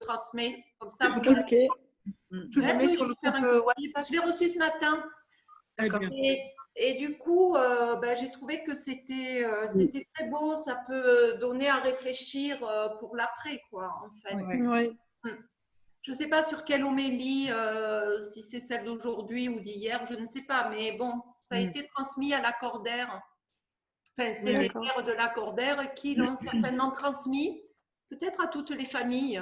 transmets. Comme ça, vous Ok. Tu le mets sur le groupe WhatsApp. Je l'ai reçu ce matin. D'accord. Et du coup, j'ai trouvé que c'était très beau. Ça peut donner à réfléchir pour l'après, quoi, en fait. Ouais. Je ne sais pas sur quelle homélie, si c'est celle d'aujourd'hui ou d'hier, je ne sais pas. Mais bon, ça a été transmis à l'accordaire. Enfin, c'est les pères de l'accordaire qui l'ont certainement transmis, peut-être à toutes les familles.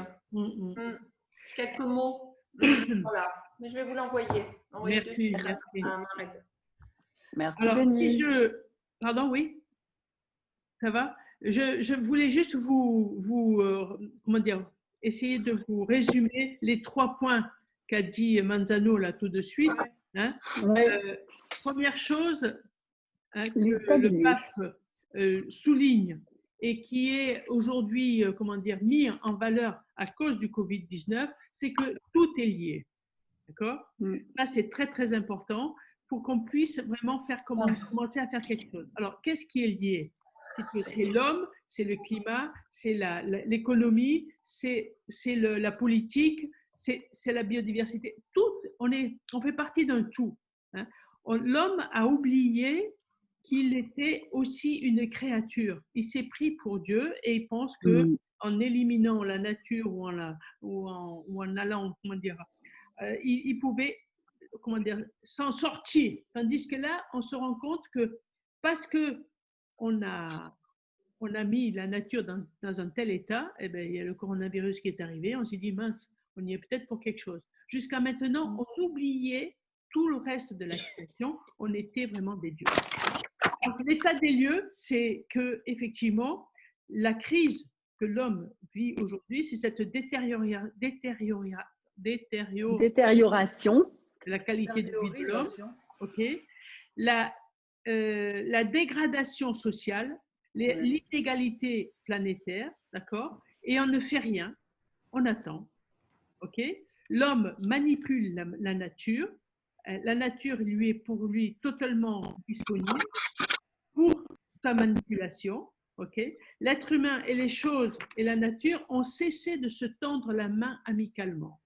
Quelques mots. Voilà. Mais je vais vous l'envoyer. Merci. Merci, Alors, Denise. Pardon, oui, ça va. Je voulais juste comment dire, essayer de vous résumer les 3 points qu'a dit Manzano là tout de suite. Hein. Première chose que le pape souligne et qui est aujourd'hui, comment dire, mis en valeur à cause du Covid-19, c'est que tout est lié. D'accord ? Ça, c'est très, très important pour qu'on puisse vraiment commencer à faire quelque chose. Alors, qu'est-ce qui est lié ? C'est l'homme, c'est le climat, c'est l'économie, c'est la politique, c'est la biodiversité. Tout, on fait partie d'un tout. Hein. L'homme a oublié qu'il était aussi une créature. Il s'est pris pour Dieu et il pense qu'en éliminant la nature ou en allant, comment dire, il pouvait, comment dire, s'en sortir. Tandis que là, on se rend compte que parce que on a mis la nature dans un tel état, eh bien, il y a le coronavirus qui est arrivé, on s'est dit, mince, on y est peut-être pour quelque chose. Jusqu'à maintenant, on oubliait tout le reste de la création, on était vraiment des dieux. Donc, l'état des lieux, c'est que effectivement, la crise que l'homme vit aujourd'hui, c'est cette détérioration de la qualité de vie de l'homme, la dégradation sociale, l'inégalité planétaire, d'accord, et on ne fait rien, on attend, ok. L'homme manipule la nature, la nature lui est pour lui totalement disponible pour sa manipulation, ok. L'être humain et les choses et la nature ont cessé de se tendre la main amicalement.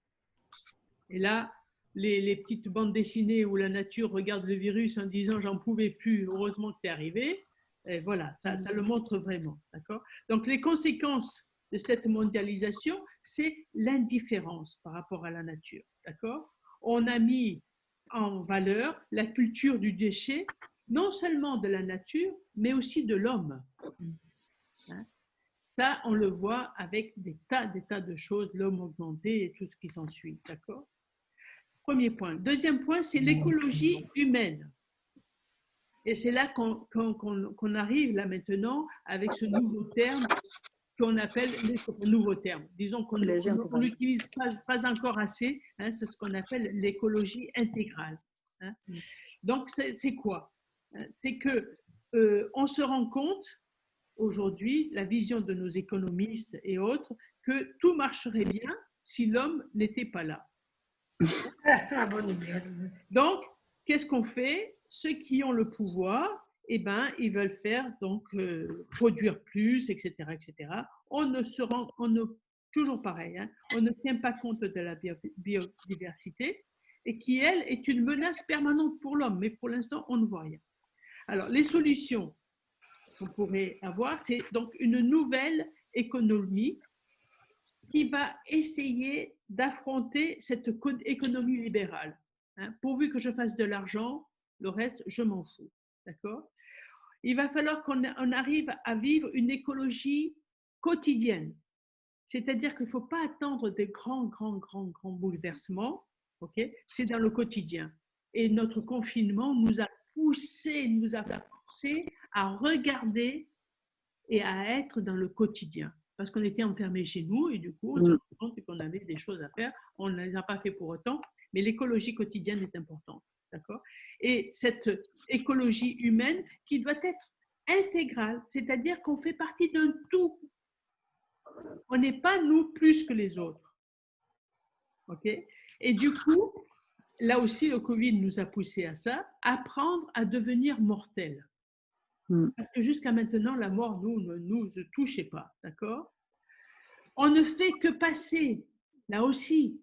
Et là, les petites bandes dessinées où la nature regarde le virus en disant « j'en pouvais plus, heureusement que tu es arrivé », et voilà, ça le montre vraiment. D'accord ? Donc, les conséquences de cette mondialisation, c'est l'indifférence par rapport à la nature. D'accord ? On a mis en valeur la culture du déchet, non seulement de la nature, mais aussi de l'homme. Hein ? Ça, on le voit avec des tas de choses, l'homme augmenté et tout ce qui s'ensuit. D'accord ? Premier point. Deuxième point, c'est l'écologie humaine. Et c'est là qu'on arrive là maintenant avec ce nouveau terme qu'on appelle, nouveau terme, disons qu'on ne l'utilise pas encore assez, hein, c'est ce qu'on appelle l'écologie intégrale. Hein. Donc, c'est quoi ? C'est que on se rend compte aujourd'hui, la vision de nos économistes et autres, que tout marcherait bien si l'homme n'était pas là. Donc, qu'est-ce qu'on fait ? Ceux qui ont le pouvoir, eh ben, ils veulent faire donc produire plus, etc., etc. Toujours pareil, hein, on ne tient pas compte de la biodiversité et qui, elle, est une menace permanente pour l'homme. Mais pour l'instant, on ne voit rien. Alors, les solutions qu'on pourrait avoir, c'est donc une nouvelle économie qui va essayer d'affronter cette économie libérale. Hein, pourvu que je fasse de l'argent, le reste, je m'en fous. D'accord ? Il va falloir qu'on arrive à vivre une écologie quotidienne. C'est-à-dire qu'il ne faut pas attendre des grands bouleversements. Okay ? C'est dans le quotidien. Et notre confinement nous a forcé à regarder et à être dans le quotidien. Parce qu'on était enfermés chez nous et du coup, on se rend compte qu'on avait des choses à faire. On ne les a pas fait pour autant, mais l'écologie quotidienne est importante. D'accord ? Et cette écologie humaine qui doit être intégrale, c'est-à-dire qu'on fait partie d'un tout. On n'est pas nous plus que les autres. OK ? Et du coup, là aussi, le Covid nous a poussé à ça, apprendre à devenir mortels. Parce que jusqu'à maintenant, la mort ne nous touchait pas, d'accord ? On ne fait que passer Là aussi,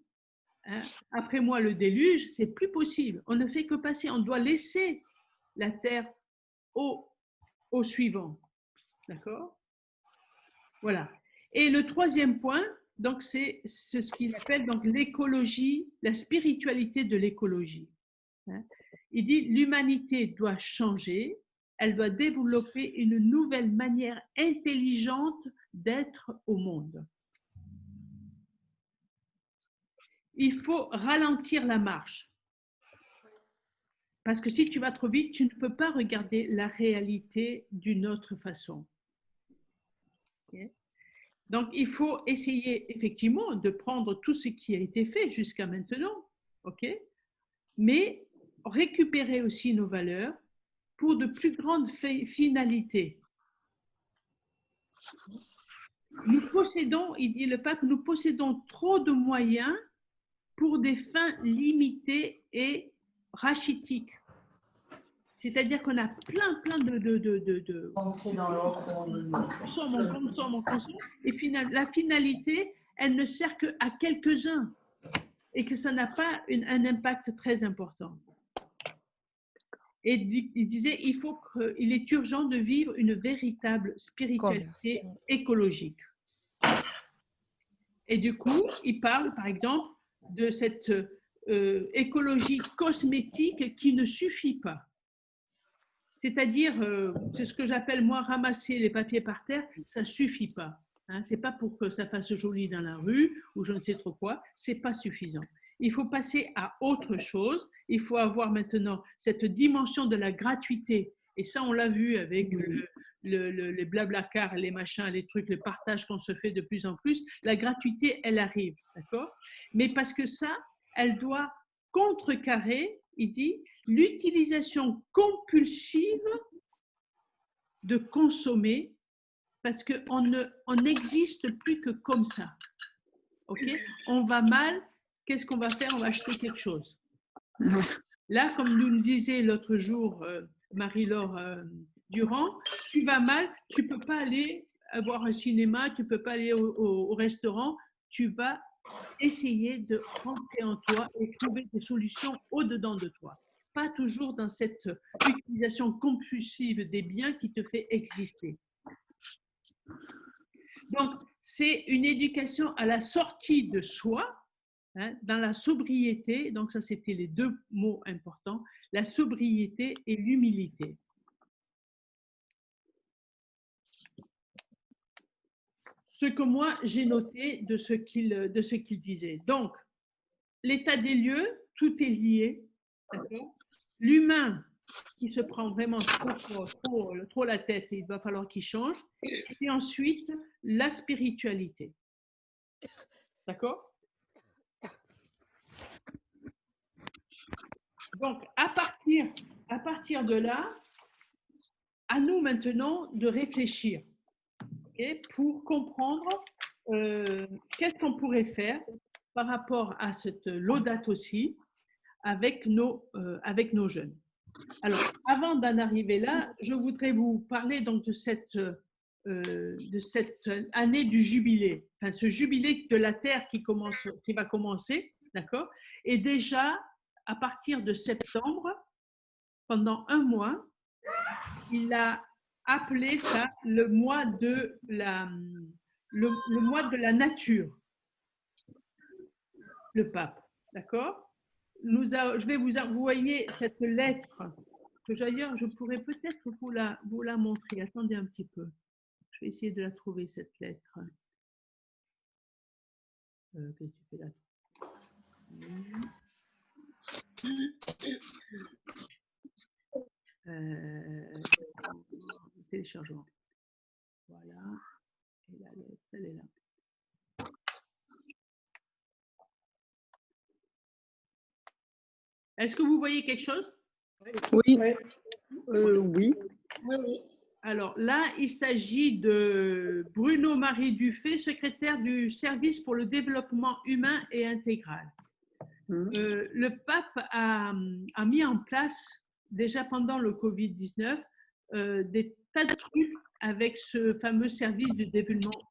hein, après moi le déluge, c'est plus possible. On ne fait que passer, on doit laisser la terre au suivant. D'accord? Voilà. Et le troisième point, donc, c'est ce qu'il appelle donc l'écologie, la spiritualité de l'écologie. Hein. Il dit l'humanité doit changer, elle doit développer une nouvelle manière intelligente d'être au monde. Il faut ralentir la marche. Parce que si tu vas trop vite, tu ne peux pas regarder la réalité d'une autre façon. Okay? Donc, il faut essayer effectivement de prendre tout ce qui a été fait jusqu'à maintenant, ok? Mais récupérer aussi nos valeurs pour de plus grandes finalités. Nous possédons, il dit le pape, nous possédons trop de moyens pour des fins limitées et rachitiques. C'est-à-dire qu'on a plein de on consomme, et la finalité, elle ne sert qu'à quelques-uns et que ça n'a pas un impact très important. Et il disait, il est urgent de vivre une véritable spiritualité écologique. Et du coup, il parle, par exemple, de cette écologie cosmétique qui ne suffit pas. C'est-à-dire, c'est ce que j'appelle, moi, ramasser les papiers par terre, ça ne suffit pas. Hein, ce n'est pas pour que ça fasse joli dans la rue ou je ne sais trop quoi, ce n'est pas suffisant. Il faut passer à autre chose. Il faut avoir maintenant cette dimension de la gratuité. Et ça, on l'a vu avec les blablacar, les machins, les trucs, le partage qu'on se fait de plus en plus. La gratuité, elle arrive, d'accord? Mais parce que ça, elle doit contrecarrer, il dit, l'utilisation compulsive de consommer parce qu'on n'existe plus que comme ça. Okay? On va mal, qu'est-ce qu'on va faire? On va acheter quelque chose. Là, comme nous le disait l'autre jour Marie-Laure Durand, tu vas mal, tu ne peux pas aller voir un cinéma, tu ne peux pas aller au restaurant, tu vas essayer de rentrer en toi et trouver des solutions au-dedans de toi. Pas toujours dans cette utilisation compulsive des biens qui te fait exister. Donc, c'est une éducation à la sortie de soi, hein, dans la sobriété. Donc, ça, c'était les deux mots importants, la sobriété et l'humilité. Ce que moi, j'ai noté de ce qu'il disait. Donc, l'état des lieux, tout est lié. L'humain qui se prend vraiment trop la tête, il va falloir qu'il change. Et ensuite, la spiritualité. D'accord? Donc, à partir de là, à nous maintenant de réfléchir, okay, pour comprendre qu'est-ce qu'on pourrait faire par rapport à cette Laudato Si avec nos jeunes. Alors, avant d'en arriver là, je voudrais vous parler donc de cette année du jubilé, enfin ce jubilé de la Terre qui va commencer, d'accord? Et déjà, à partir de septembre, pendant un mois, il a appelé ça le mois de la nature, le pape, d'accord? Je vais vous voyez cette lettre que d'ailleurs je pourrais peut-être vous la montrer. Attendez un petit peu. Je vais essayer de la trouver, cette lettre. Qu'est-ce que tu fais là? Téléchargement. Voilà. Et la lettre, elle est là. Est-ce que vous voyez quelque chose? Oui. Oui. Oui. Alors là, il s'agit de Bruno-Marie Dufay, secrétaire du service pour le développement humain et intégral. Le pape a mis en place, déjà pendant le Covid-19, des tas de trucs avec ce fameux service du développement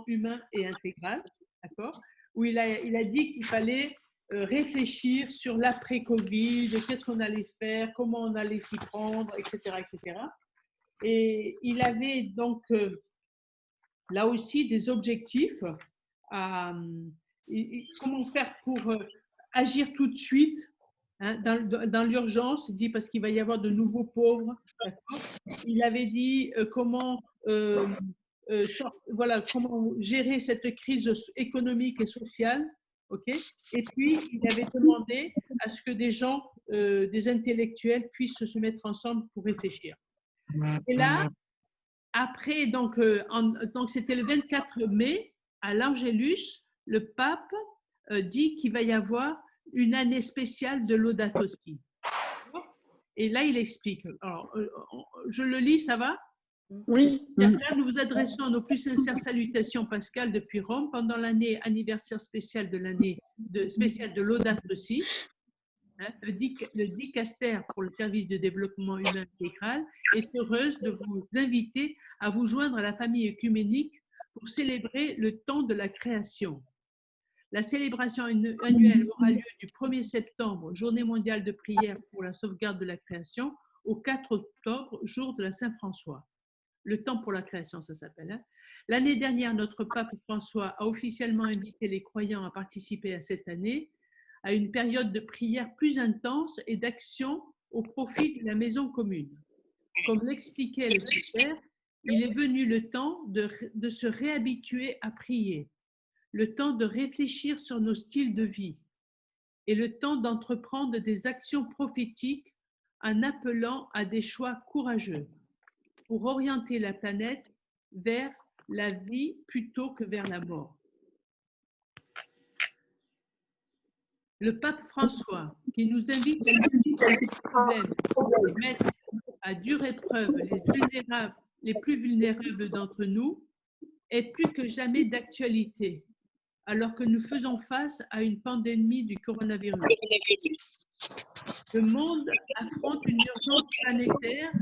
humain et intégral. d'accord, où il a dit qu'il fallait réfléchir sur l'après-Covid, qu'est-ce qu'on allait faire, comment on allait s'y prendre, etc., etc. Et il avait donc là aussi des objectifs comment faire pour agir tout de suite, hein, dans l'urgence. Il dit parce qu'il va y avoir de nouveaux pauvres. Il avait dit comment voilà, comment gérer cette crise économique et sociale. Okay. Et puis, il avait demandé à ce que des gens, des intellectuels puissent se mettre ensemble pour réfléchir. Et là, après, donc c'était le 24 mai, à l'Angélus, le pape dit qu'il va y avoir une année spéciale de Laudato Si. Et là, il explique. Alors, je le lis, ça va? Oui. Chers frères, nous vous adressons nos plus sincères salutations pascales depuis Rome pendant l'année anniversaire spéciale de Laudato Si. Le dicaster pour le service de développement humain intégral est heureuse de vous inviter à vous joindre à la famille œcuménique pour célébrer le temps de la création. La célébration annuelle aura lieu du 1er septembre, journée mondiale de prière pour la sauvegarde de la création, au 4 octobre, jour de la Saint-François. Le temps pour la création, ça s'appelle. Hein. L'année dernière, notre pape François a officiellement invité les croyants à participer à cette année à une période de prière plus intense et d'action au profit de la maison commune. Comme l'expliquait le Saint-Père, il est venu le temps de se réhabituer à prier, le temps de réfléchir sur nos styles de vie et le temps d'entreprendre des actions prophétiques en appelant à des choix courageux pour orienter la planète vers la vie plutôt que vers la mort. Le pape François, qui nous invite à discuter des problèmes et mettre à dure épreuve les plus vulnérables d'entre nous, est plus que jamais d'actualité, alors que nous faisons face à une pandémie du coronavirus. Le monde affronte une urgence planétaire.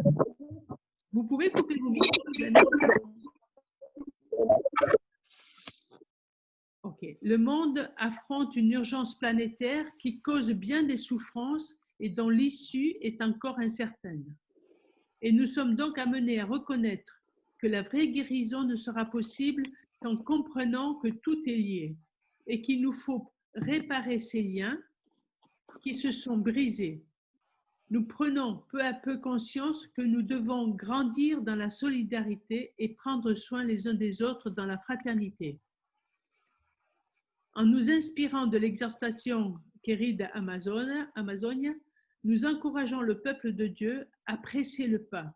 Vous pouvez couper vos micros. Okay. Le monde affronte une urgence planétaire qui cause bien des souffrances et dont l'issue est encore incertaine. Et nous sommes donc amenés à reconnaître que la vraie guérison ne sera possible qu'en comprenant que tout est lié et qu'il nous faut réparer ces liens qui se sont brisés. Nous prenons peu à peu conscience que nous devons grandir dans la solidarité et prendre soin les uns des autres dans la fraternité. En nous inspirant de l'exhortation Querida Amazonia, nous encourageons le peuple de Dieu à presser le pas,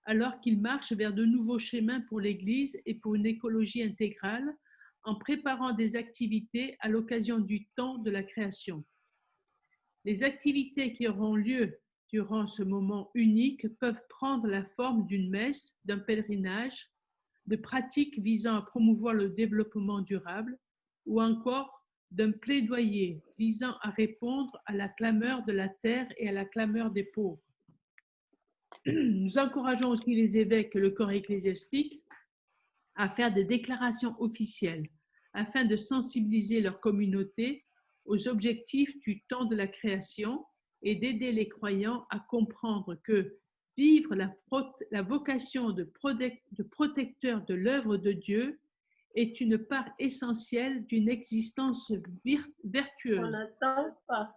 alors qu'il marche vers de nouveaux chemins pour l'Église et pour une écologie intégrale, en préparant des activités à l'occasion du temps de la création. Les activités qui auront lieu durant ce moment unique peuvent prendre la forme d'une messe, d'un pèlerinage, de pratiques visant à promouvoir le développement durable, ou encore d'un plaidoyer visant à répondre à la clameur de la terre et à la clameur des pauvres. Nous encourageons aussi les évêques et le corps ecclésiastique à faire des déclarations officielles afin de sensibiliser leur communauté aux objectifs du temps de la création et d'aider les croyants à comprendre que vivre la vocation de protecteur de l'œuvre de Dieu est une part essentielle d'une existence vertueuse. On n'entend pas.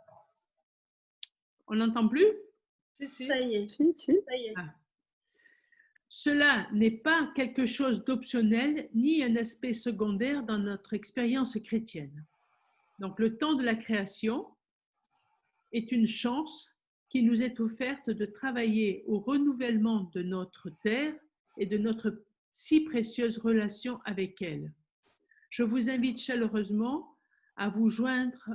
On n'entend plus? Ça y est. Si. Ça y est. Ah. Cela n'est pas quelque chose d'optionnel ni un aspect secondaire dans notre expérience chrétienne. Donc, le temps de la création est une chance qui nous est offerte de travailler au renouvellement de notre terre et de notre si précieuse relation avec elle. Je vous invite chaleureusement à vous joindre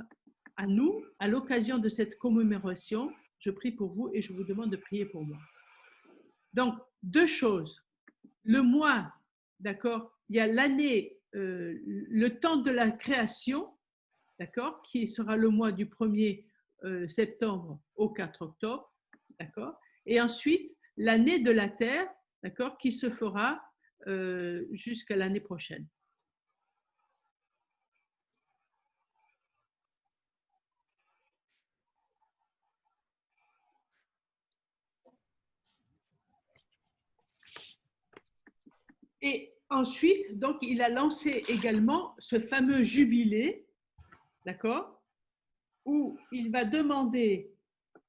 à nous à l'occasion de cette commémoration. Je prie pour vous et je vous demande de prier pour moi. Donc, deux choses. Le mois, d'accord, il y a l'année, le temps de la création, d'accord, qui sera le mois du 1er septembre au 4 octobre, d'accord, et ensuite l'année de la Terre, d'accord, qui se fera jusqu'à l'année prochaine. Et ensuite, donc, il a lancé également ce fameux jubilé, d'accord, où il va demander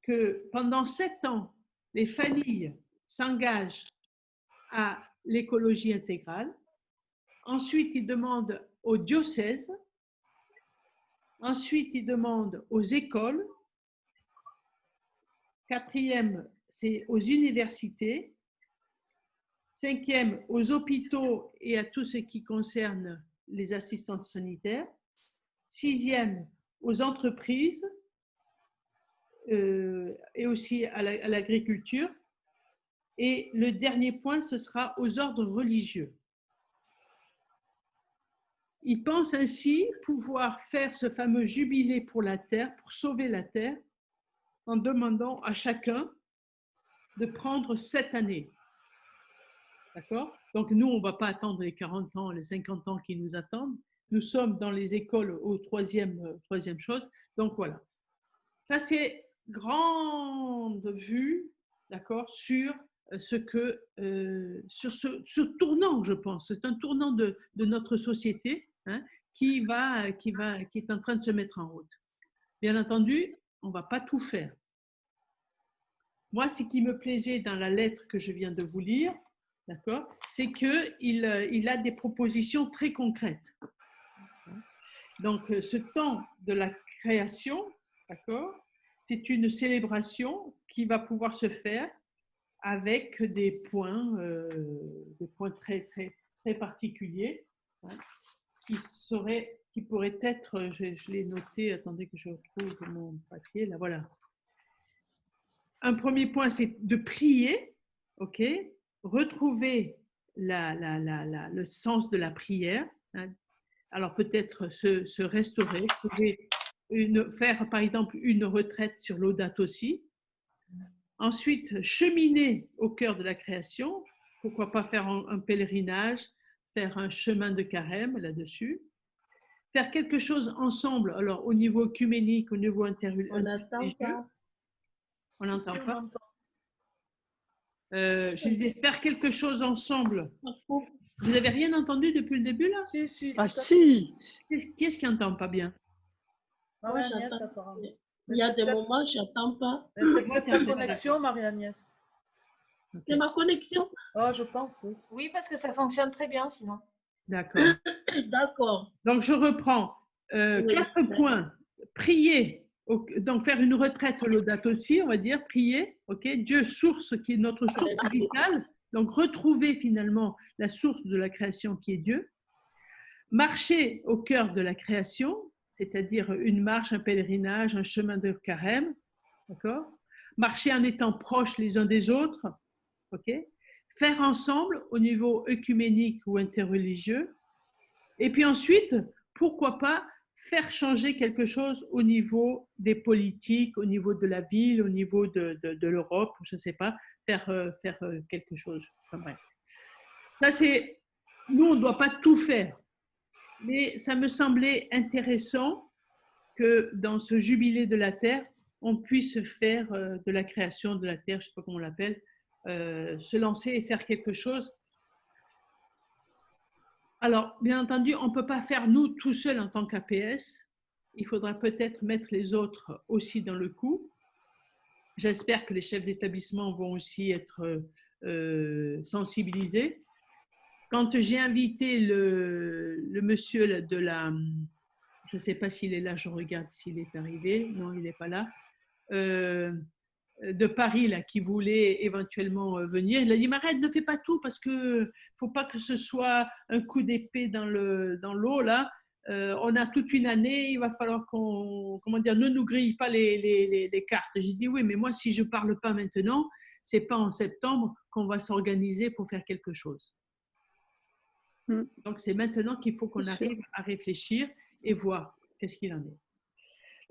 que pendant 7 ans, les familles s'engagent à l'écologie intégrale. Ensuite, il demande aux diocèses. Ensuite, il demande aux écoles. Quatrième, c'est aux universités. Cinquième, aux hôpitaux et à tout ce qui concerne les assistantes sanitaires. Sixième, aux entreprises et aussi à l'agriculture. Et le dernier point, ce sera aux ordres religieux. Il pense ainsi pouvoir faire ce fameux jubilé pour la terre, pour sauver la terre, en demandant à chacun de prendre 7 années. D'accord? Donc nous, on ne va pas attendre les 40 ans, les 50 ans qui nous attendent. Nous sommes dans les écoles au troisième chose. Donc voilà. Ça, c'est grande vue, d'accord, sur sur ce tournant, je pense. C'est un tournant de notre société, hein, qui est en train de se mettre en route. Bien entendu, on ne va pas tout faire. Moi, ce qui me plaisait dans la lettre que je viens de vous lire, d'accord, c'est qu'il a des propositions très concrètes. Donc, ce temps de la création, d'accord, c'est une célébration qui va pouvoir se faire avec des points très, très, très particuliers, hein, qui pourraient être, je l'ai noté, attendez que je retrouve mon papier, là, voilà. Un premier point, c'est de prier, ok, retrouver le sens de la prière, hein. Alors peut-être se restaurer, faire par exemple une retraite sur Laudato aussi. Ensuite, cheminer au cœur de la création, pourquoi pas faire un pèlerinage, faire un chemin de carême là-dessus, faire quelque chose ensemble, alors au niveau œcuménique, au niveau interreligieux. On n'entend pas. On n'entend pas. Je disais faire quelque chose ensemble. Vous n'avez rien entendu depuis le début là? Si. Ah si. Qui est-ce qui n'entend pas bien? Marie-Agnès, il y a des moments, je n'entends pas. C'est peut-être ta connexion, Marie-Agnès. C'est ma connexion? Oh, je pense, oui. Oui, parce que ça fonctionne très bien sinon. D'accord. D'accord. Donc, je reprends. Oui. 4 points. Prier. Donc, faire une retraite au Laudato aussi, on va dire. Prier. Ok. Dieu, source qui est notre source vitale. Donc, retrouver finalement la source de la création qui est Dieu. Marcher au cœur de la création, c'est-à-dire une marche, un pèlerinage, un chemin de carême. D'accord. Marcher en étant proches les uns des autres. Ok. Faire ensemble au niveau œcuménique ou interreligieux. Et puis ensuite, pourquoi pas faire changer quelque chose au niveau des politiques, au niveau de la ville, au niveau de l'Europe, je ne sais pas, faire quelque chose. Enfin, bref. Ça, c'est... Nous, on ne doit pas tout faire. Mais ça me semblait intéressant que dans ce jubilé de la Terre, on puisse faire de la création de la Terre, je ne sais pas comment on l'appelle, se lancer et faire quelque chose. Alors, bien entendu, on ne peut pas faire nous tout seuls en tant qu'APS. Il faudra peut-être mettre les autres aussi dans le coup. J'espère que les chefs d'établissement vont aussi être sensibilisés. Quand j'ai invité le monsieur de la... Je ne sais pas s'il est là, je regarde s'il est arrivé. Non, il n'est pas là. De Paris là, qui voulait éventuellement venir. Il a dit, mais arrête, ne fais pas tout parce qu'il ne faut pas que ce soit un coup d'épée dans l'eau. Là. On a toute une année, il va falloir ne nous grille pas les cartes. J'ai dit, oui, mais moi, si je ne parle pas maintenant, ce n'est pas en septembre qu'on va s'organiser pour faire quelque chose. Donc, c'est maintenant qu'il faut qu'on arrive à réfléchir et voir qu'est-ce qu'il en est.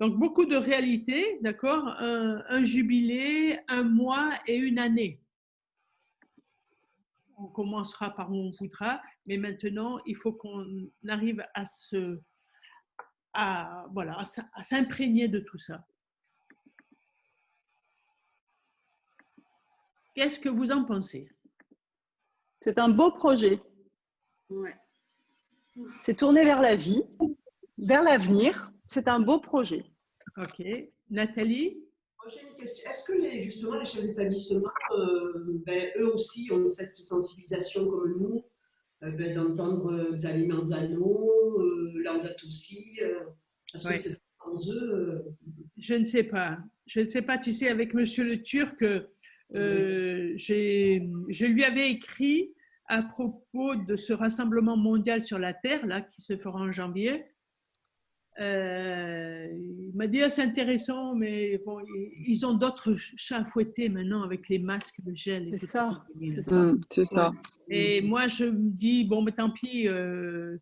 Donc, beaucoup de réalités, d'accord, un jubilé, un mois et une année. On commencera par où on voudra, mais maintenant, il faut qu'on arrive à s'imprégner de tout ça. Qu'est-ce que vous en pensez? C'est un beau projet. Ouais. C'est tourné vers la vie, vers l'avenir. C'est un beau projet. Ok. Nathalie? Moi, j'ai une question. Est-ce que justement les chefs d'établissement, eux aussi ont cette sensibilisation comme nous, d'entendre Xavier Manzano, Laudato Si, est-ce que c'est sans eux Je ne sais pas. Je ne sais pas. Tu sais, avec Monsieur le Turc, je lui avais écrit à propos de ce rassemblement mondial sur la Terre là, qui se fera en janvier. Il m'a dit c'est intéressant, mais bon, ils ont d'autres chats à fouetter maintenant avec les masques de gel. C'est ça. C'est ça. Et moi, je me dis bon, mais tant pis, on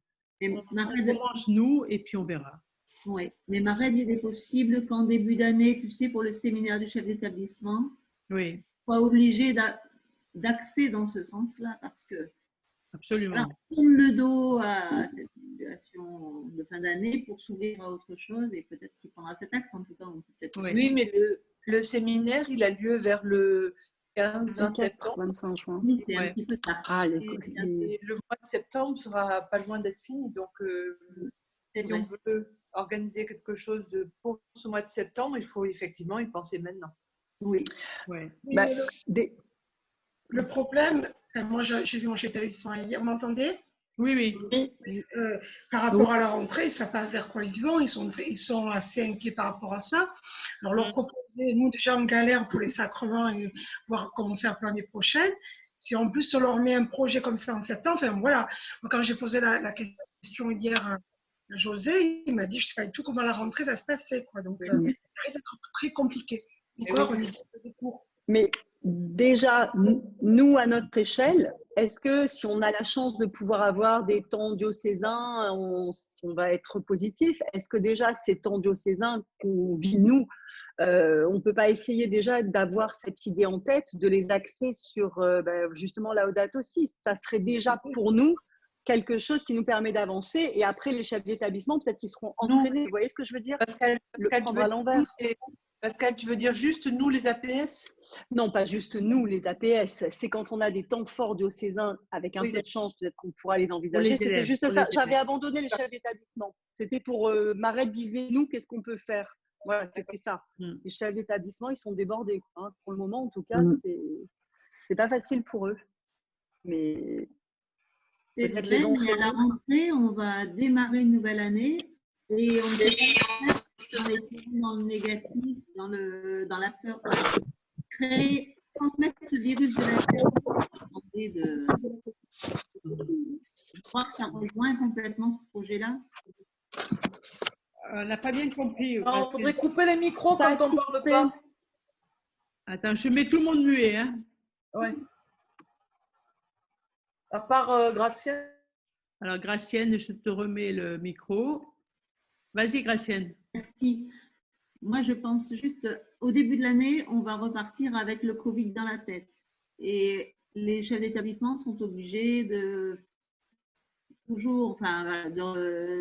commence nous et puis on verra. Oui, mais Marraine, il est possible qu'en début d'année, tu sais, pour le séminaire du chef d'établissement, oui, soit obligé d'axer dans ce sens-là, parce que absolument. On tourne le dos à cette situation de fin d'année pour s'ouvrir à autre chose et peut-être qu'il prendra cet axe en tout cas. Oui, mais le séminaire, il a lieu vers le 15-20 septembre. 25 juin. Oui, c'est un petit peu tard. Ah, Le mois de septembre sera pas loin d'être fini, donc si on veut organiser quelque chose pour ce mois de septembre, il faut effectivement y penser maintenant. Oui. Ouais. Bah, le problème, moi j'ai vu mon chef d'établissement hier, vous m'entendez? Oui, oui. Par rapport à la rentrée, ça passe vers quoi ils vont, ils sont assez inquiets par rapport à ça. Alors leur proposer, nous déjà en galère pour les sacrements et voir comment faire pour l'année prochaine. Si en plus on leur met un projet comme ça en septembre, enfin voilà. Quand j'ai posé la question hier à José, il m'a dit je ne sais pas du tout comment la rentrée va se passer, quoi. Donc ça risque d'être très compliqué. Encore au niveau des cours. Mais déjà, nous, à notre échelle, est-ce que si on a la chance de pouvoir avoir des temps diocésains, on va être positif? Est-ce que déjà ces temps diocésains qu'on vit nous, on ne peut pas essayer déjà d'avoir cette idée en tête, de les axer sur justement Laudato Si? Ça serait déjà pour nous quelque chose qui nous permet d'avancer. Et après, les chefs d'établissement, peut-être qu'ils seront entraînés. Vous voyez ce que je veux dire? Le prendre à l'envers. Pascal, tu veux dire juste nous, les APS? Non, pas juste nous, les APS. C'est quand on a des temps forts diocésains, avec un peu de chance, peut-être qu'on pourra les envisager. C'était juste ça. J'avais abandonné les chefs d'établissement. C'était pour Marette disait, nous, qu'est-ce qu'on peut faire? Voilà, c'était ça. Les chefs d'établissement, ils sont débordés. Hein. Pour le moment, en tout cas, c'est pas facile pour eux. Mais c'est vrai, mais à la rentrée, on va démarrer une nouvelle année et on dans le négatif, dans la peur, transmettre ce virus de la peur. Je crois que ça rejoint complètement ce projet-là. On n'a pas bien compris. Il faudrait couper les micros quand on ne parle pas. Attends, je mets tout le monde muet. Hein. Ouais. À part Gracienne. Alors, Gracienne, je te remets le micro. Vas-y, Gracienne. Merci. Moi, je pense juste, au début de l'année, on va repartir avec le Covid dans la tête. Et les chefs d'établissement sont obligés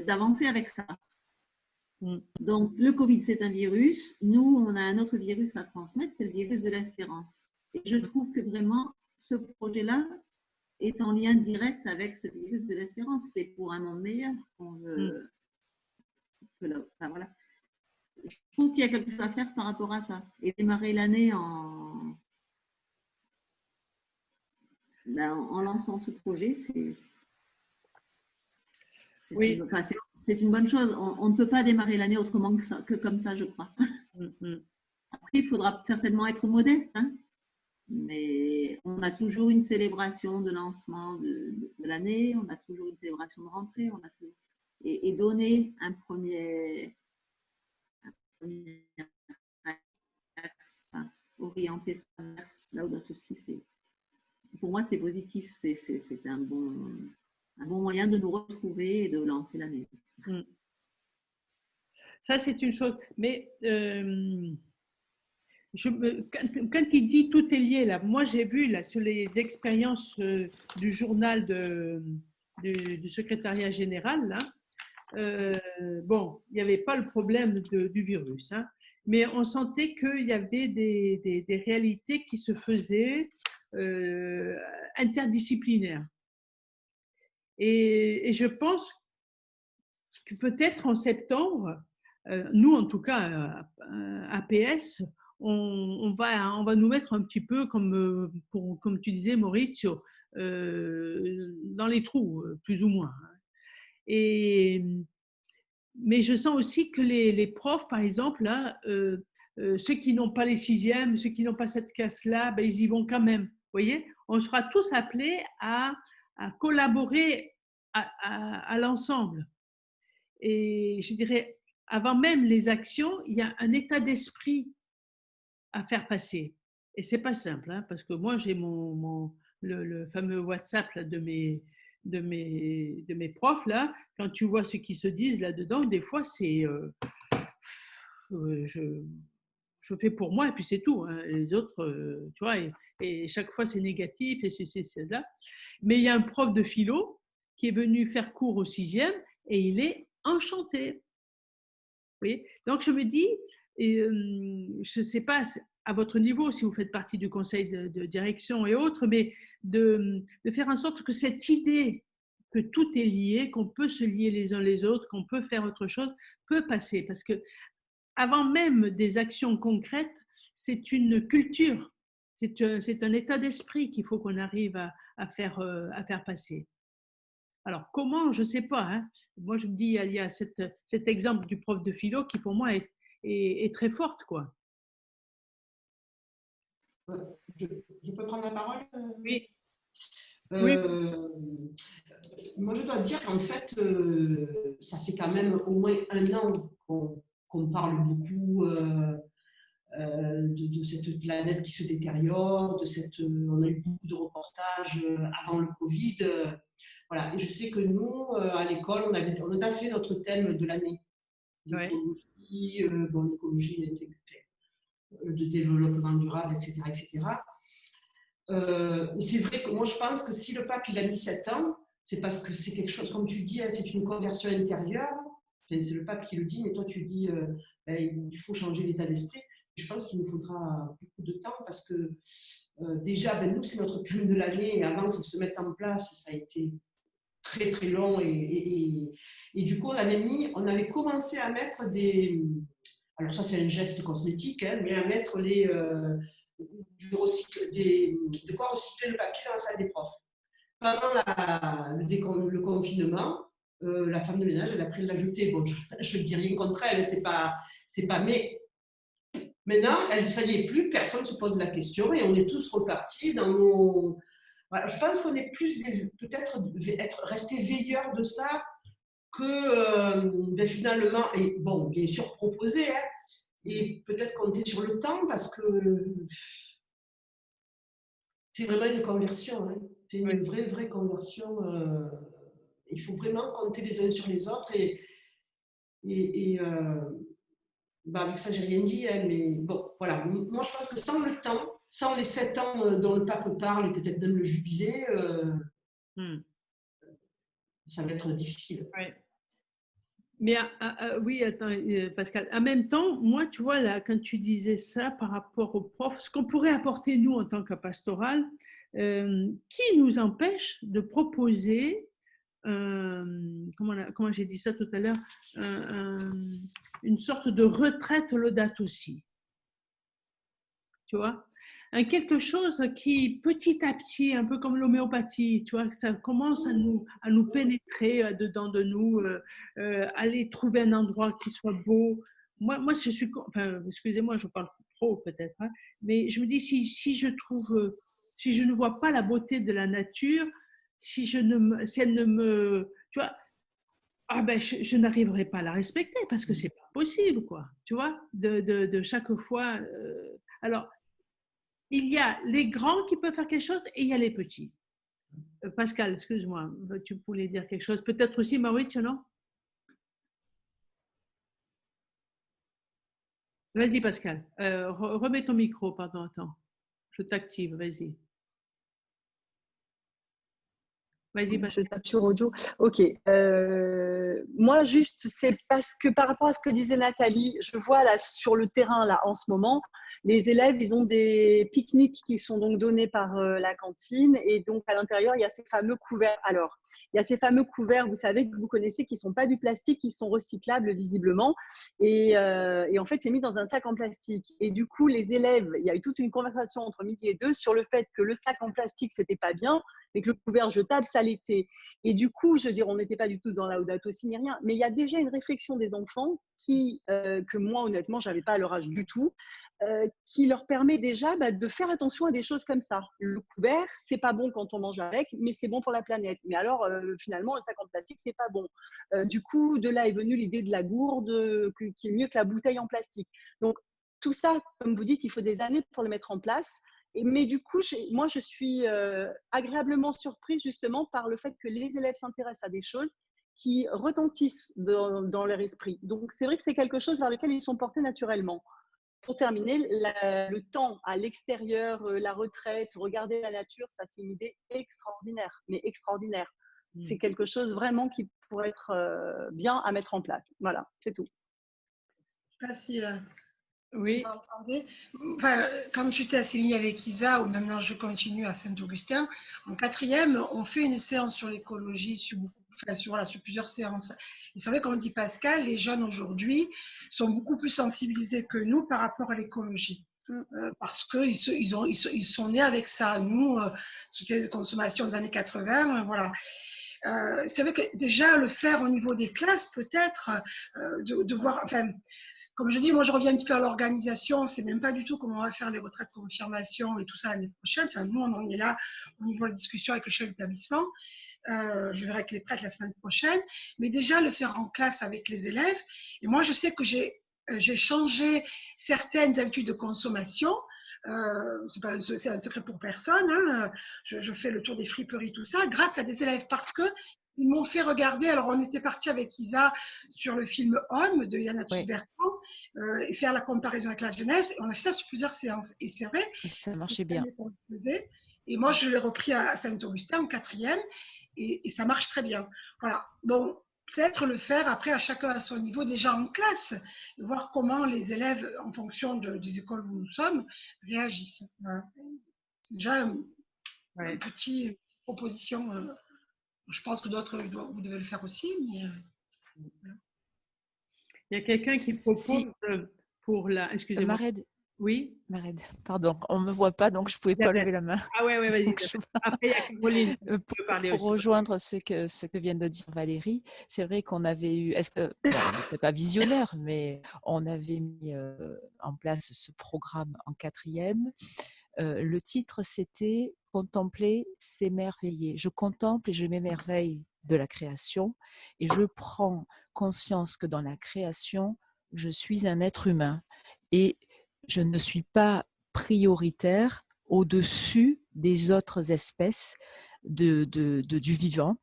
d'avancer avec ça. Donc, le Covid, c'est un virus. Nous, on a un autre virus à transmettre, c'est le virus de l'espérance. Et je trouve que vraiment, ce projet-là est en lien direct avec ce virus de l'espérance. C'est pour un monde meilleur qu'on veut. Voilà. Je trouve qu'il y a quelque chose à faire par rapport à ça. Et démarrer l'année en lançant ce projet, c'est une bonne chose. On ne peut pas démarrer l'année autrement que comme ça, je crois. Après, il faudra certainement être modeste, hein, mais on a toujours une célébration de lancement de l'année, on a toujours une célébration de rentrée, et donner un premier axe, orienter ça là où tout ce qui c'est. Pour moi, c'est positif, c'est un bon moyen de nous retrouver et de lancer l'année. Ça, c'est une chose. Mais quand il dit tout est lié, là, moi, j'ai vu là, sur les expériences du journal du secrétariat général, là, bon, il n'y avait pas le problème du virus, hein, mais on sentait qu'il y avait des réalités qui se faisaient interdisciplinaires. Et je pense que peut-être en septembre, nous en tout cas, APS, on va nous mettre un petit peu comme tu disais Maurizio, dans les trous, plus ou moins. Mais je sens aussi que les profs, par exemple, là, ceux qui n'ont pas les sixièmes, ceux qui n'ont pas cette classe-là, ben, ils y vont quand même. Vous voyez, on sera tous appelés à collaborer à l'ensemble. Et je dirais, avant même les actions, il y a un état d'esprit à faire passer. Et c'est pas simple, hein, parce que moi, j'ai le fameux WhatsApp là, de mes profs, là. Quand tu vois ce qu'ils se disent là-dedans, des fois, c'est je fais pour moi et puis c'est tout. Hein. Les autres, tu vois, et chaque fois, c'est négatif et c'est là. Mais il y a un prof de philo qui est venu faire cours au 6e et il est enchanté. Oui. Donc, je me dis, je ne sais pas à votre niveau, si vous faites partie du conseil de direction et autres, mais de faire en sorte que cette idée que tout est lié, qu'on peut se lier les uns les autres, qu'on peut faire autre chose, peut passer. Parce que avant même des actions concrètes, c'est une culture, c'est un état d'esprit qu'il faut qu'on arrive à faire passer. Alors, comment, je ne sais pas. Hein. Moi, je me dis, il y a cet exemple du prof de philo qui, pour moi, est très forte, quoi. Je peux prendre la parole? Oui. Oui. Moi, je dois dire qu'en fait, ça fait quand même au moins 1 an qu'on parle beaucoup de cette planète qui se détériore, on a eu beaucoup de reportages avant le Covid. Voilà. Et je sais que nous, à l'école, on a fait notre thème de l'année. L'écologie, l'écologie de développement durable, etc. etc. Mais c'est vrai que moi, je pense que si le pape il a mis 7 ans, c'est parce que c'est quelque chose, comme tu dis, c'est une conversion intérieure. Enfin, c'est le pape qui le dit, mais toi, tu dis il faut changer l'état d'esprit. Je pense qu'il nous faudra beaucoup de temps parce que déjà, nous, c'est notre thème de l'année et avant que ça se mette en place, ça a été très, très long. Et du coup, on avait commencé à mettre des… Alors ça, c'est un geste cosmétique, hein, mais à mettre de quoi recycler le papier dans la salle des profs. Pendant le confinement, la femme de ménage, elle a pris de la jeter. Bon, je ne dis rien contre elle, c'est pas. Mais maintenant, ça n'y est plus, personne ne se pose la question et on est tous repartis dans nos… Voilà, je pense qu'on est plus peut-être resté veilleurs de ça que finalement, et bon, bien sûr proposer, hein, et peut-être compter sur le temps parce que c'est vraiment une conversion, hein. C'est une vraie conversion. Il faut vraiment compter les uns sur les autres avec ça, j'ai rien dit, hein, mais bon, voilà. Moi, je pense que sans le temps, sans les 7 ans dont le pape parle et peut-être même le jubilé, ça va être difficile. Ouais. Mais oui, attends, Pascal. En même temps, moi, tu vois, là, quand tu disais ça par rapport aux profs, ce qu'on pourrait apporter, nous, en tant que pastoral, qui nous empêche de proposer, comment j'ai dit ça tout à l'heure, une sorte de retraite Laudato Si. Tu vois, quelque chose qui, petit à petit, un peu comme l'homéopathie, tu vois, ça commence à nous pénétrer dedans de nous, aller trouver un endroit qui soit beau. Moi je suis, enfin, excusez-moi, je parle trop peut-être, hein, mais je me dis, si je ne vois pas la beauté de la nature, si elle ne me, tu vois, je n'arriverai pas à la respecter parce que c'est pas possible, quoi, tu vois, de chaque fois. Alors, il y a les grands qui peuvent faire quelque chose et il y a les petits. Pascal, excuse-moi, tu voulais dire quelque chose. Peut-être aussi Maurizio, non? Vas-y, Pascal. Remets ton micro, pardon, attends. Je t'active, vas-y. Vas-y, je tape sur audio. Ok. Moi, juste, c'est parce que par rapport à ce que disait Nathalie, je vois là sur le terrain, là, en ce moment, Les élèves, ils ont des pique-niques qui sont donc donnés par la cantine et donc à l'intérieur, il y a ces fameux couverts. Alors, il y a ces fameux couverts, vous savez, que vous connaissez, qui ne sont pas du plastique, qui sont recyclables visiblement. Et en fait, c'est mis dans un sac en plastique. Et du coup, les élèves, il y a eu toute une conversation entre midi et deux sur le fait que le sac en plastique, c'était pas bien, mais que le couvert jetable, ça l'était. Et du coup, je veux dire, on n'était pas du tout dans la Laudato Si ni rien, mais il y a déjà une réflexion des enfants que moi, honnêtement, je n'avais pas à leur âge du tout, qui leur permet déjà de faire attention à des choses comme ça. Le couvert, c'est pas bon quand on mange avec, mais c'est bon pour la planète. Mais alors, finalement, le sac en plastique, c'est pas bon. Du coup, de là est venue l'idée de la gourde, qui est mieux que la bouteille en plastique. Donc, tout ça, comme vous dites, il faut des années pour le mettre en place. Mais du coup, moi, je suis agréablement surprise justement par le fait que les élèves s'intéressent à des choses qui retentissent dans leur esprit. Donc, c'est vrai que c'est quelque chose vers lequel ils sont portés naturellement. Pour terminer, le temps à l'extérieur, la retraite, regarder la nature, ça c'est une idée extraordinaire, mais extraordinaire. C'est quelque chose vraiment qui pourrait être bien à mettre en place. Voilà, c'est tout. Je ne sais pas Oui. si vous m'entendez. Enfin, quand j'étais à Séville avec Isa, ou maintenant je continue à Saint-Augustin, en 4e, on fait une séance sur l'écologie, sur plusieurs séances. Et c'est vrai, comme dit Pascal, les jeunes aujourd'hui sont beaucoup plus sensibilisés que nous par rapport à l'écologie. Parce qu'ils sont nés avec ça. Nous, société de consommation des années 80, voilà. C'est vrai que déjà le faire au niveau des classes, peut-être, de voir, enfin, comme je dis, moi je reviens un petit peu à l'organisation, on ne sait même pas du tout comment on va faire les retraites de confirmation et tout ça l'année prochaine. Enfin, nous, on en est là au niveau de la discussion avec le chef d'établissement. Je verrai avec les prêtres la semaine prochaine. Mais déjà, le faire en classe avec les élèves. Et moi, je sais que j'ai changé certaines habitudes de consommation. C'est un secret pour personne. Hein. Je fais le tour des friperies, tout ça, grâce à des élèves parce que ils m'ont fait regarder. Alors, on était parti avec Isa sur le film Homme de Yann Bertrand et faire la comparaison avec la jeunesse. Et on a fait ça sur plusieurs séances. Et c'est vrai, ça marchait bien. Et moi, je l'ai repris à Saint-Augustin en 4e et ça marche très bien. Voilà. Bon, peut-être le faire après à chacun à son niveau, déjà en classe, et voir comment les élèves, en fonction des écoles où nous sommes, réagissent. Voilà. C'est déjà une petite proposition. Je pense que d'autres, vous devez le faire aussi. Mais, voilà. Il y a quelqu'un qui propose pour la… Excusez-moi. Mared. Oui, Mared, pardon, on ne me voit pas, donc je ne pouvais pas lever la main. Ah ouais, vas-y. Après, il y a Caroline. Pour rejoindre ce que vient de dire Valérie, c'est vrai qu'on avait eu, on n'était pas visionnaire, mais on avait mis en place ce programme en 4e. Le titre, c'était « Contempler, s'émerveiller ». Je contemple et je m'émerveille de la création et je prends conscience que dans la création, je suis un être humain et je ne suis pas prioritaire au-dessus des autres espèces du vivant.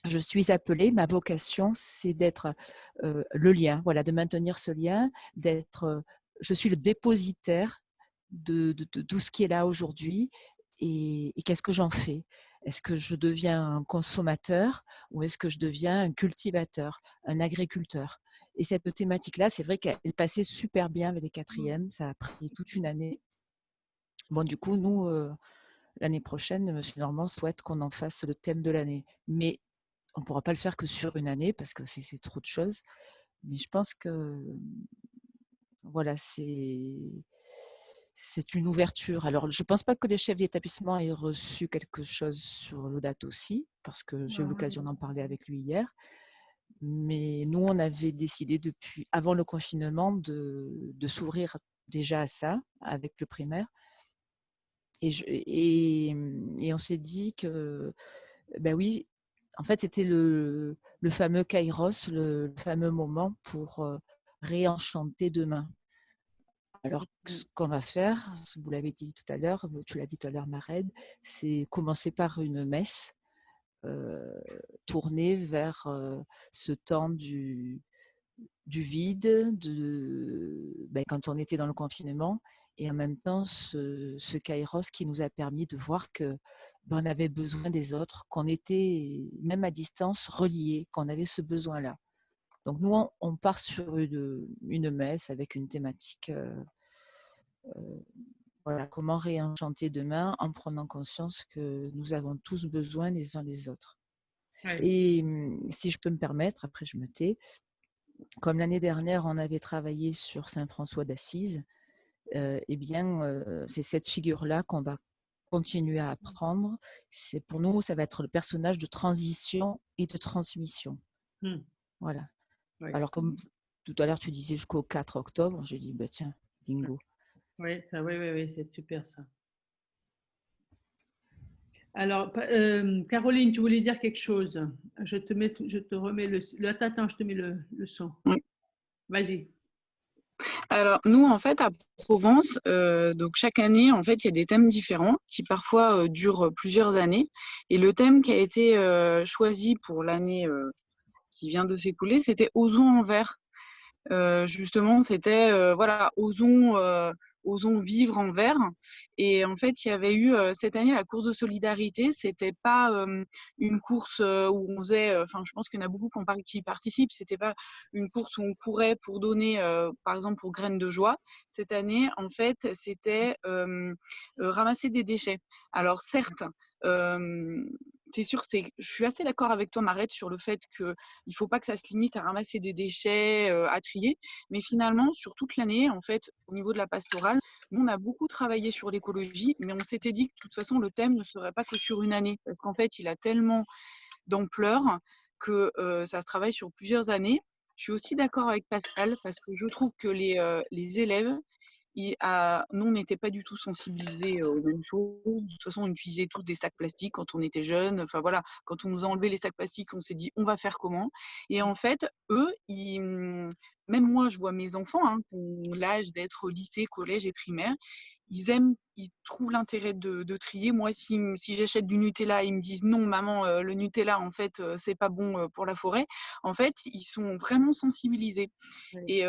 Je suis appelée, ma vocation, c'est d'être le lien, voilà, de maintenir ce lien, je suis le dépositaire de tout ce qui est là aujourd'hui et qu'est-ce que j'en fais? Est-ce que je deviens un consommateur ou est-ce que je deviens un cultivateur, un agriculteur? Et cette thématique-là, c'est vrai qu'elle passait super bien avec les 4e, ça a pris toute une année. Bon, du coup, nous, l'année prochaine, M. Normand souhaite qu'on en fasse le thème de l'année. Mais on ne pourra pas le faire que sur une année parce que c'est trop de choses. Mais je pense que voilà, c'est une ouverture. Alors, je ne pense pas que les chefs d'établissement aient reçu quelque chose sur Laudato Si, parce que j'ai eu l'occasion d'en parler avec lui hier. Mais nous, on avait décidé avant le confinement de s'ouvrir déjà à ça avec le primaire. Et on s'est dit que, ben oui, en fait, c'était le fameux kairos, le fameux moment pour réenchanter demain. Alors, ce qu'on va faire, vous l'avez dit tout à l'heure, tu l'as dit tout à l'heure, Mared, c'est commencer par une messe tournée vers ce temps du vide, quand on était dans le confinement, et en même temps ce kairos qui nous a permis de voir qu'on avait besoin des autres, qu'on était même à distance reliés, qu'on avait ce besoin-là. Donc nous, on part sur une messe avec une thématique voilà, comment réenchanter demain en prenant conscience que nous avons tous besoin les uns des autres. Ouais. Et si je peux me permettre, après je me tais, comme l'année dernière, on avait travaillé sur Saint François d'Assise, eh bien, c'est cette figure-là qu'on va continuer à apprendre. Pour nous, ça va être le personnage de transition et de transmission. Voilà. Ouais. Alors, comme tout à l'heure, tu disais jusqu'au 4 octobre, j'ai dit, bah, tiens, bingo. Oui, c'est super ça. Alors, Caroline, tu voulais dire quelque chose. Je te remets attends, je te mets le son. Oui. Vas-y. Alors, nous, en fait, à Provence, donc chaque année, en fait, il y a des thèmes différents qui parfois durent plusieurs années. Et le thème qui a été choisi pour l'année qui vient de s'écouler, c'était Osons en vert. Justement, c'était voilà, osons vivre en vert. Et en fait, il y avait eu cette année la course de solidarité. C'était pas une course où on faisait, enfin, je pense qu'il y en a beaucoup qui participent. C'était pas une course où on courait pour donner, par exemple, pour Graines de Joie. Cette année, en fait, c'était ramasser des déchets. Alors certes, c'est sûr, je suis assez d'accord avec toi, Marette, sur le fait qu'il ne faut pas que ça se limite à ramasser des déchets, à trier. Mais finalement, sur toute l'année, en fait, au niveau de la pastorale, nous, on a beaucoup travaillé sur l'écologie, mais on s'était dit que de toute façon, le thème ne serait pas que sur une année. Parce qu'en fait, il a tellement d'ampleur que ça se travaille sur plusieurs années. Je suis aussi d'accord avec Pascal, parce que je trouve que les élèves, nous, on n'était pas du tout sensibilisés aux mêmes choses. De toute façon, on utilisait tous des sacs plastiques quand on était jeunes. Enfin voilà, quand on nous a enlevé les sacs plastiques, on s'est dit on va faire comment. Et en fait, eux, même moi, je vois mes enfants qui ont l'âge d'être au lycée, collège et primaire. Ils trouvent l'intérêt de trier. Moi, si j'achète du Nutella, ils me disent non, maman, le Nutella, en fait, c'est pas bon pour la forêt. En fait, ils sont vraiment sensibilisés. Oui.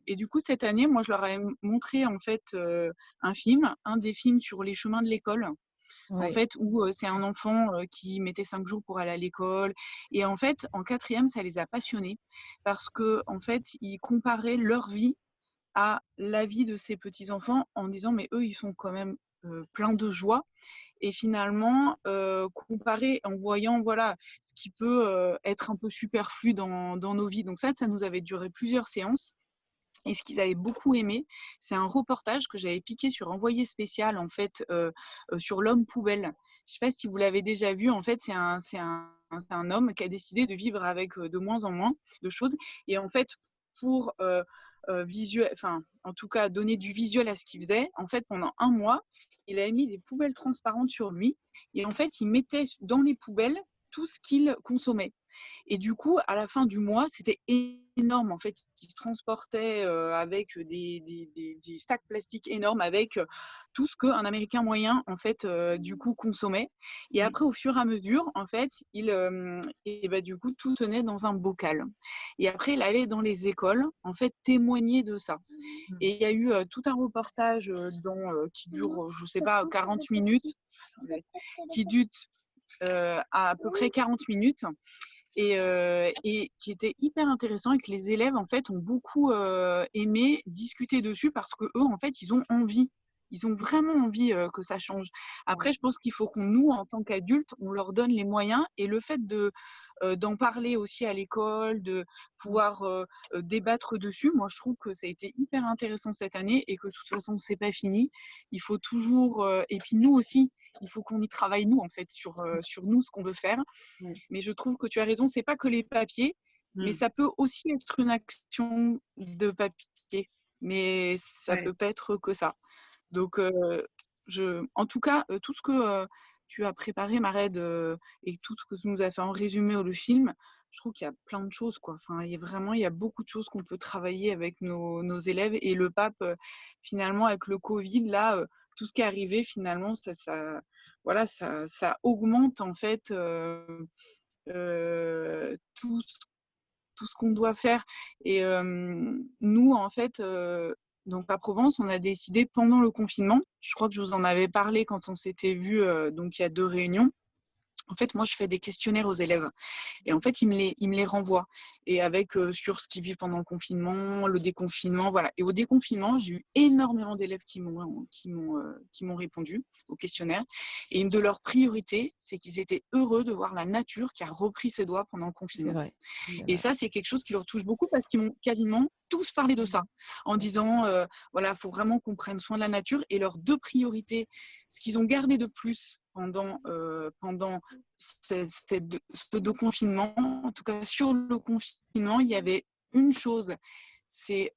Et du coup, cette année, moi, je leur ai montré en fait un des films sur les chemins de l'école. Oui. En fait, où c'est un enfant qui mettait 5 jours pour aller à l'école. Et en fait, en 4e, ça les a passionnés parce que en fait, ils comparaient leur vie à la vie de ces petits-enfants en disant mais eux, ils sont quand même pleins de joie. Et finalement, comparer en voyant voilà, ce qui peut être un peu superflu dans nos vies. Donc ça nous avait duré plusieurs séances. Et ce qu'ils avaient beaucoup aimé, c'est un reportage que j'avais piqué sur Envoyé spécial, en fait, sur l'homme poubelle. Je ne sais pas si vous l'avez déjà vu. En fait, c'est un homme qui a décidé de vivre avec de moins en moins de choses. Et en fait, pour en tout cas, donner du visuel à ce qu'il faisait, en fait, pendant 1 mois, il avait mis des poubelles transparentes sur lui. Et en fait, il mettait dans les poubelles tout ce qu'il consommait. Et du coup, à la fin du mois, c'était énorme. En fait, il se transportait avec des sacs plastiques énormes, avec tout ce qu'un Américain moyen, en fait, du coup, consommait. Et après, au fur et à mesure, en fait, du coup, tout tenait dans un bocal. Et après, il allait dans les écoles, en fait, témoigner de ça. Et il y a eu tout un reportage qui dure, je ne sais pas, 40 minutes, qui dure à peu près 40 minutes. Et qui était hyper intéressant et que les élèves en fait ont beaucoup aimé discuter dessus parce que eux en fait ils ont envie, ils ont vraiment envie que ça change. Après je pense qu'il faut qu'on nous en tant qu'adultes on leur donne les moyens et le fait d'en parler aussi à l'école, de pouvoir débattre dessus. Moi, je trouve que ça a été hyper intéressant cette année et que de toute façon, c'est pas fini. Il faut toujours, et puis nous aussi, il faut qu'on y travaille nous en fait sur nous ce qu'on veut faire. Mais je trouve que tu as raison, c'est pas que les papiers, mais ça peut aussi être une action de papier, mais ça peut pas être que ça. Donc en tout cas, tout ce que tu as préparé, Mared, et tout ce que tu nous as fait en résumé le film, je trouve qu'il y a plein de choses, quoi. Enfin, il y a beaucoup de choses qu'on peut travailler avec nos élèves. Et le pape, finalement, avec le Covid, là, tout ce qui est arrivé, finalement, ça augmente, en fait, tout ce qu'on doit faire. Et nous, en fait, donc à Provence, on a décidé pendant le confinement, je crois que je vous en avais parlé quand on s'était vu, donc il y a 2 réunions, En fait, moi, je fais des questionnaires aux élèves et en fait, ils me les renvoient et avec sur ce qu'ils vivent pendant le confinement, le déconfinement, voilà. Et au déconfinement, j'ai eu énormément d'élèves qui m'ont répondu au questionnaire et une de leurs priorités, c'est qu'ils étaient heureux de voir la nature qui a repris ses doigts pendant le C'est confinement. vrai. Et ça, c'est quelque chose qui leur touche beaucoup parce qu'ils m'ont quasiment tous parlé de ça en disant, voilà, il faut vraiment qu'on prenne soin de la nature. Et leurs deux priorités, ce qu'ils ont gardé de plus pendant ce confinement, en tout cas sur le confinement, il y avait une chose, c'est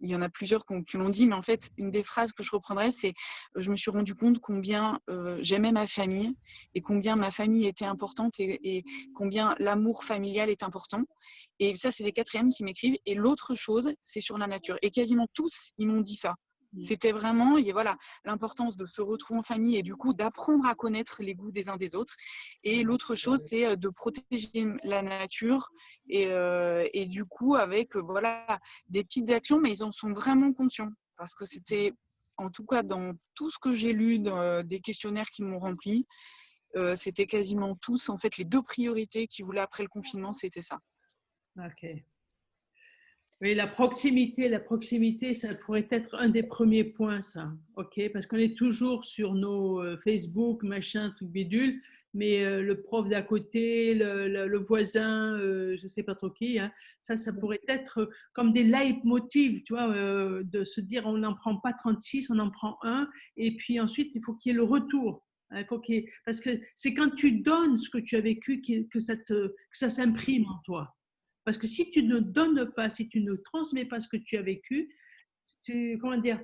il y en a plusieurs qui l'ont dit, mais en fait, une des phrases que je reprendrais, c'est je me suis rendu compte combien j'aimais ma famille et combien ma famille était importante et combien l'amour familial est important. Et ça, c'est les quatrièmes qui m'écrivent. Et l'autre chose, c'est sur la nature. Et quasiment tous, ils m'ont dit ça. C'était vraiment voilà, l'importance de se retrouver en famille et du coup d'apprendre à connaître les goûts des uns des autres. Et l'autre chose, c'est de protéger la nature et du coup avec voilà, des petites actions, mais ils en sont vraiment conscients parce que c'était, en tout cas dans tout ce que j'ai lu des questionnaires qui m'ont rempli, c'était quasiment tous, en fait, les deux priorités qu'ils voulaient après le confinement, c'était ça. Ok. Oui, la proximité, ça pourrait être un des premiers points, ça. Ok, parce qu'on est toujours sur nos Facebook, machin, tout bidule, mais le prof d'à côté, le voisin, je sais pas trop qui, hein, ça pourrait être comme des leitmotivs, tu vois, de se dire on n'en prend pas 36, on en prend un, et puis ensuite il faut qu'il y ait le retour. Il faut parce que c'est quand tu donnes ce que tu as vécu que ça s'imprime en toi. Parce que si tu ne donnes pas, si tu ne transmets pas ce que tu as vécu, comment dire,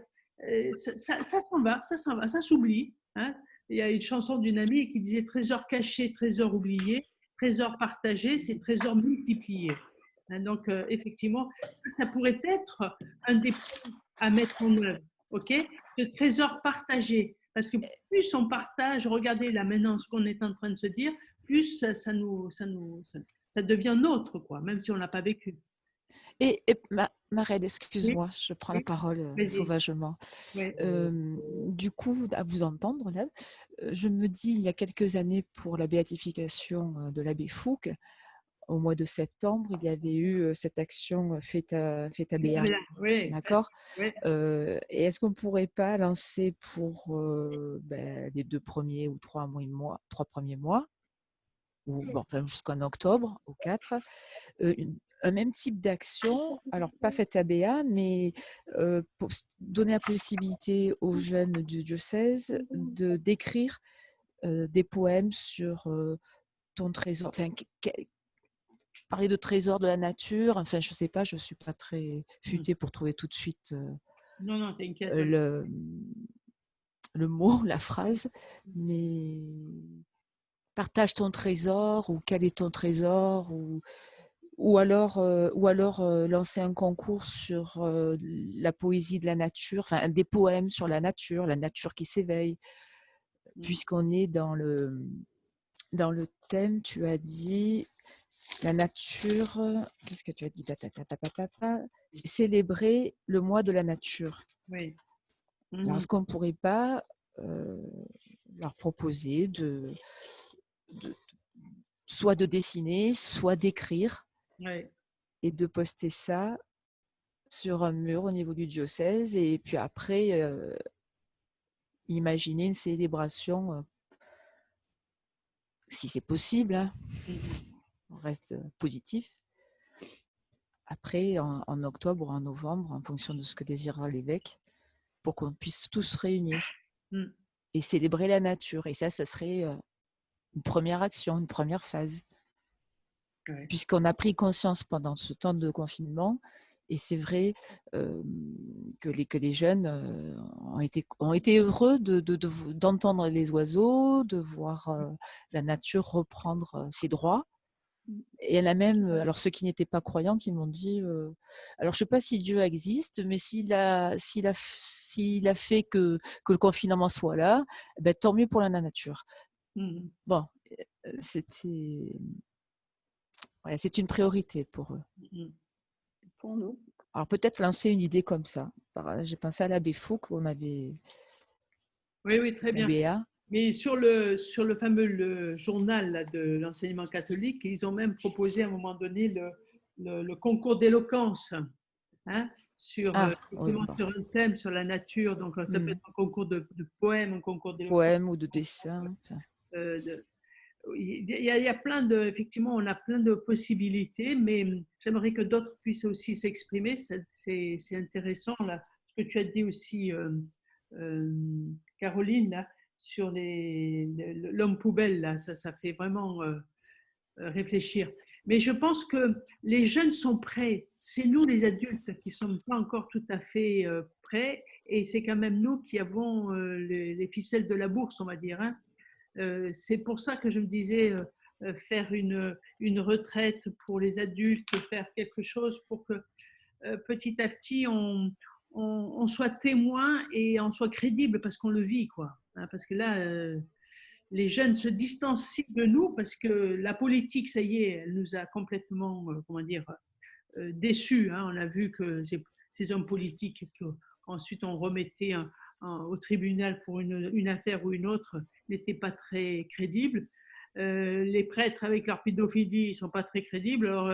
ça s'en va, ça s'oublie. Hein. Il y a une chanson d'une amie qui disait trésor caché, trésor oublié, trésor partagé, c'est trésor multiplié. Hein, donc, effectivement, ça pourrait être un des points à mettre en œuvre. OK? Le trésor partagé. Parce que plus on partage, regardez là maintenant ce qu'on est en train de se dire, plus ça devient nôtre, quoi, même si on ne l'a pas vécu. Et Marède, excuse-moi, je prends la parole sauvagement. Oui. Du coup, à vous entendre, là, je me dis, il y a quelques années, pour la béatification de l'abbé Fouque, au mois de septembre, il y avait eu cette action Feta Béat. Oui. D'accord. Oui. Et est-ce qu'on ne pourrait pas lancer pour les 2 premiers ou 3 premiers mois, ou bon, enfin, jusqu'en octobre, au 4, un même type d'action, alors pas Feta Béat, mais pour donner la possibilité aux jeunes du diocèse d'écrire des poèmes sur ton trésor. Enfin, tu parlais de trésor de la nature. Enfin, je ne sais pas, je ne suis pas très futée pour trouver tout de suite non, t'inquiète. Le mot, la phrase, mais partage ton trésor, ou quel est ton trésor, ou alors lancer un concours sur la poésie de la nature, enfin des poèmes sur la nature qui s'éveille, puisqu'on est dans le thème. Tu as dit la nature, qu'est-ce que tu as dit? C'est célébrer le mois de la nature. Oui. Alors, est-ce qu'on ne pourrait pas leur proposer soit de dessiner, soit d'écrire, et de poster ça sur un mur au niveau du diocèse, et puis après imaginer une célébration, si c'est possible, hein, on reste positif, après en octobre ou en novembre, en fonction de ce que désirera l'évêque, pour qu'on puisse tous se réunir et célébrer la nature. Et ça serait une première action, une première phase. Puisqu'on a pris conscience pendant ce temps de confinement, et c'est vrai que les jeunes ont été heureux d'entendre les oiseaux, de voir la nature reprendre ses droits. Et il y en a même, alors ceux qui n'étaient pas croyants, qui m'ont dit, alors je ne sais pas si Dieu existe, mais s'il a fait que le confinement soit là, ben, tant mieux pour la nature. Bon, c'est une priorité pour eux. Pour nous. Alors peut-être lancer une idée comme ça. J'ai pensé à l'abbé Fouque, on avait... Oui, très bien. Béat. Mais sur le fameux journal là, de l'enseignement catholique, ils ont même proposé à un moment donné le concours d'éloquence, hein, sur, Oui, bon. sur un thème, sur la nature. Donc, ça peut être un concours de poèmes, un concours d'éloquence. Poèmes ou de dessins. Il y a plein de, effectivement, on a plein de possibilités, mais j'aimerais que d'autres puissent aussi s'exprimer. C'est intéressant, là, ce que tu as dit aussi, Caroline, là, sur l'homme poubelle, là, ça fait vraiment réfléchir. Mais je pense que les jeunes sont prêts. C'est nous, les adultes, qui ne sommes pas encore tout à fait prêts. Et c'est quand même nous qui avons les ficelles de la bourse, on va dire. Hein. C'est pour ça que je me disais faire une retraite pour les adultes, faire quelque chose pour que petit à petit on soit témoin et on soit crédible parce qu'on le vit, quoi. Hein, parce que là, les jeunes se distancient de nous parce que la politique, ça y est, elle nous a complètement, comment dire, déçus. Hein. On a vu que ces hommes politiques qu'ensuite on remettait au tribunal pour une affaire ou une autre n'étaient pas très crédibles. Les prêtres avec leur pédophilie ne sont pas très crédibles. Alors,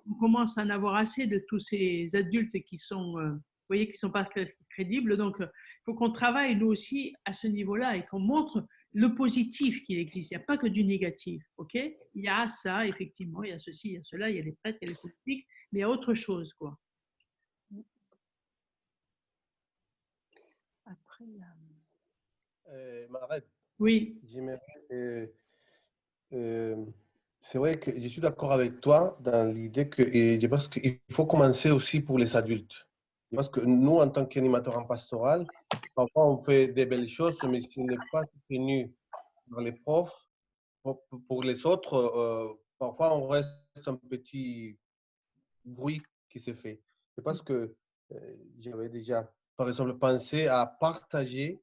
on commence à en avoir assez de tous ces adultes qui sont, vous voyez, qui ne sont pas crédibles. Donc, il faut qu'on travaille nous aussi à ce niveau-là et qu'on montre le positif qu'il existe. Il n'y a pas que du négatif, ok? Il y a ça, effectivement, il y a ceci, il y a cela, il y a les prêtres, il y a les politiques, mais il y a autre chose, quoi. Après, Marette, oui. C'est vrai que je suis d'accord avec toi dans l'idée que je pense qu'il faut commencer aussi pour les adultes. Parce que nous, en tant qu'animateurs en pastoral, parfois on fait des belles choses, mais si on n'est pas soutenu par les profs, pour les autres, parfois on reste un petit bruit qui se fait. C'est parce que j'avais déjà, par exemple, pensé à partager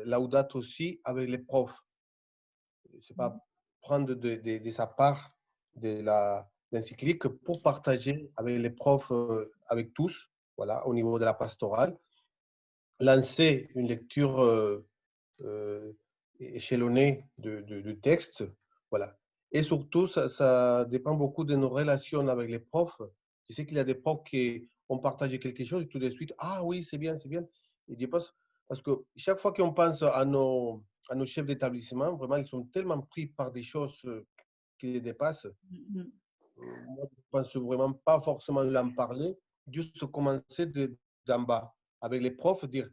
Laudato aussi avec les profs. C'est pas prendre de sa part de l'encyclique pour partager avec les profs, avec tous, voilà, au niveau de la pastorale. Lancer une lecture échelonnée du texte, voilà. Et surtout, ça dépend beaucoup de nos relations avec les profs. Je sais qu'il y a des profs qui ont partagé quelque chose et tout de suite, ah oui, c'est bien, c'est bien. Et je pense, parce que chaque fois qu'on pense à nos chefs d'établissement, vraiment, ils sont tellement pris par des choses qui les dépassent. Moi, je pense vraiment pas forcément l'en parler, juste commencer d'en bas, avec les profs, dire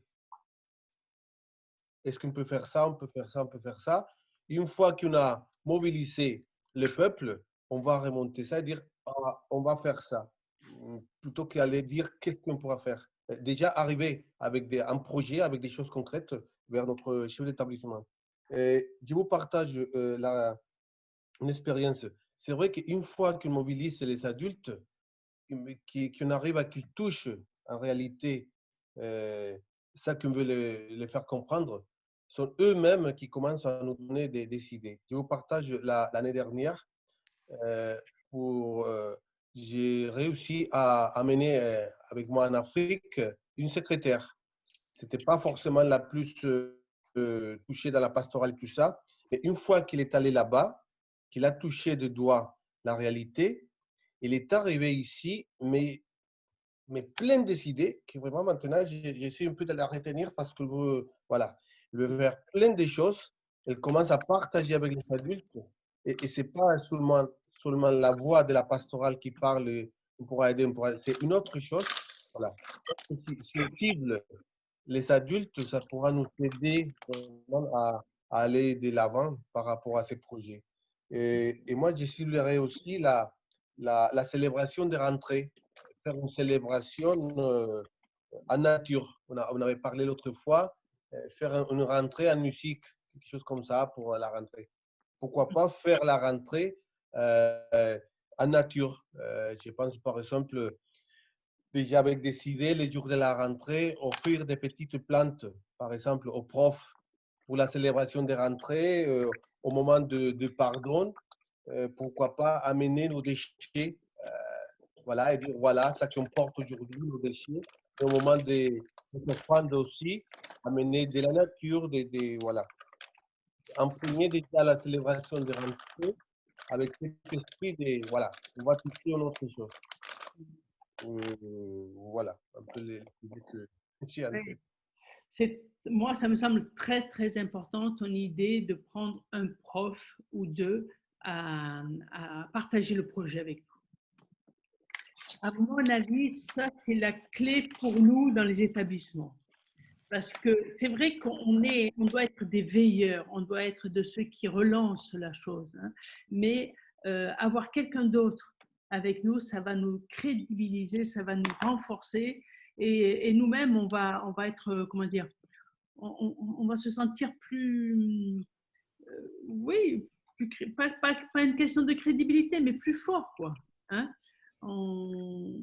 est-ce qu'on peut faire ça, on peut faire ça, on peut faire ça. Et une fois qu'on a mobilisé le peuple, on va remonter ça et dire ah, on va faire ça, plutôt qu'aller dire qu'est-ce qu'on pourra faire. Déjà arriver avec un projet, avec des choses concrètes vers notre chef d'établissement. Je vous partage une expérience. C'est vrai qu'une fois qu'on mobilise les adultes, qu'on arrive à qu'ils touchent en réalité ça qu'on veut les faire comprendre, sont eux-mêmes qui commencent à nous donner des idées. Je vous partage l'année dernière, j'ai réussi à amener avec moi en Afrique une secrétaire. Ce n'était pas forcément la plus touchée dans la pastorale, tout ça, mais une fois qu'il est allé là-bas, qu'il a touché de doigt la réalité, il est arrivé ici, mais plein d'idées que vraiment maintenant, j'essaie un peu de la retenir parce que voilà, il veut faire plein de choses. Elle commence à partager avec les adultes et ce n'est pas seulement la voix de la pastorale qui parle, on pourra aider, c'est une autre chose. Voilà. Si on cible les adultes, ça pourra nous aider à aller de l'avant par rapport à ces projets. Et moi, je ciblerai aussi la célébration des rentrées, faire une célébration en nature. On avait parlé l'autre fois, faire une rentrée en musique, quelque chose comme ça pour la rentrée. Pourquoi pas faire la rentrée en nature. Je pense par exemple, déjà avec des idées, les jours de la rentrée, offrir des petites plantes, par exemple aux profs pour la célébration des rentrées, au moment de pardon. Pourquoi pas amener nos déchets, voilà, et dire voilà, ça qu'on porte aujourd'hui, nos déchets. Et au moment de s'offrande aussi, amener de la nature, voilà. imprégner déjà la célébration des rentrées avec cet esprit de, voilà, on va toucher une autre chose. Voilà, un peu les idées que j'ai en tête. Moi, ça me semble très, très important, ton idée de prendre un prof ou deux à partager le projet avec nous. À mon avis, ça, c'est la clé pour nous dans les établissements. Parce que c'est vrai qu'on doit être des veilleurs, on doit être de ceux qui relancent la chose. Hein. Mais avoir quelqu'un d'autre avec nous, ça va nous crédibiliser, ça va nous renforcer. Et nous-mêmes, on va être, comment dire, on va se sentir plus, oui, pas une question de crédibilité, mais plus fort, quoi. Hein. On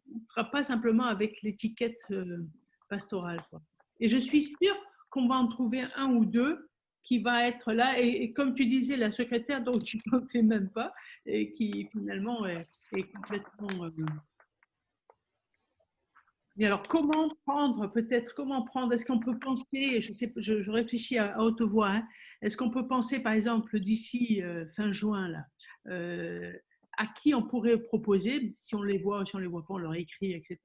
ne sera pas simplement avec l'étiquette pastorale, quoi. Et je suis sûre qu'on va en trouver un ou deux qui va être là. Et comme tu disais, la secrétaire dont tu ne pensais même pas, et qui finalement est complètement... Et alors, comment prendre, est-ce qu'on peut penser, je réfléchis à haute voix, hein, est-ce qu'on peut penser, par exemple, d'ici fin juin, là, à qui on pourrait proposer, si on les voit pas, on leur écrit, etc.,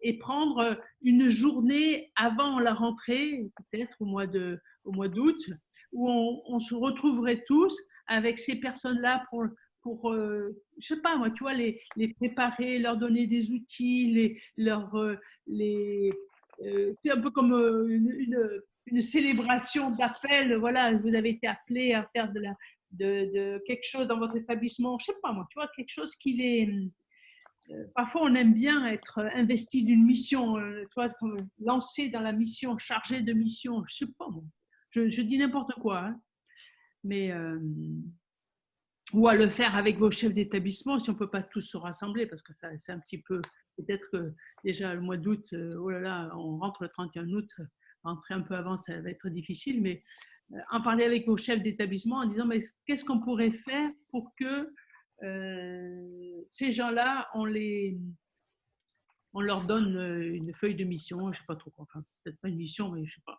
et prendre une journée avant la rentrée, peut-être au mois d'août, où on se retrouverait tous avec ces personnes-là pour je sais pas moi, tu vois, les préparer, leur donner des outils, c'est un peu comme une célébration d'appel. Voilà, vous avez été appelé à faire de quelque chose dans votre établissement, je sais pas moi, tu vois, quelque chose qui les... Parfois, on aime bien être investi d'une mission, tu vois, lancé dans la mission, chargé de mission, je sais pas moi. Je dis n'importe quoi, hein. Mais... ou à le faire avec vos chefs d'établissement si on ne peut pas tous se rassembler, parce que c'est un petit peu, peut-être que déjà le mois d'août, oh là là, on rentre le 31 août, rentrer un peu avant, ça va être difficile, mais en parler avec vos chefs d'établissement en disant, mais qu'est-ce qu'on pourrait faire pour que ces gens-là, on leur donne une feuille de mission, je ne sais pas trop quoi, enfin, peut-être pas une mission, mais je ne sais pas.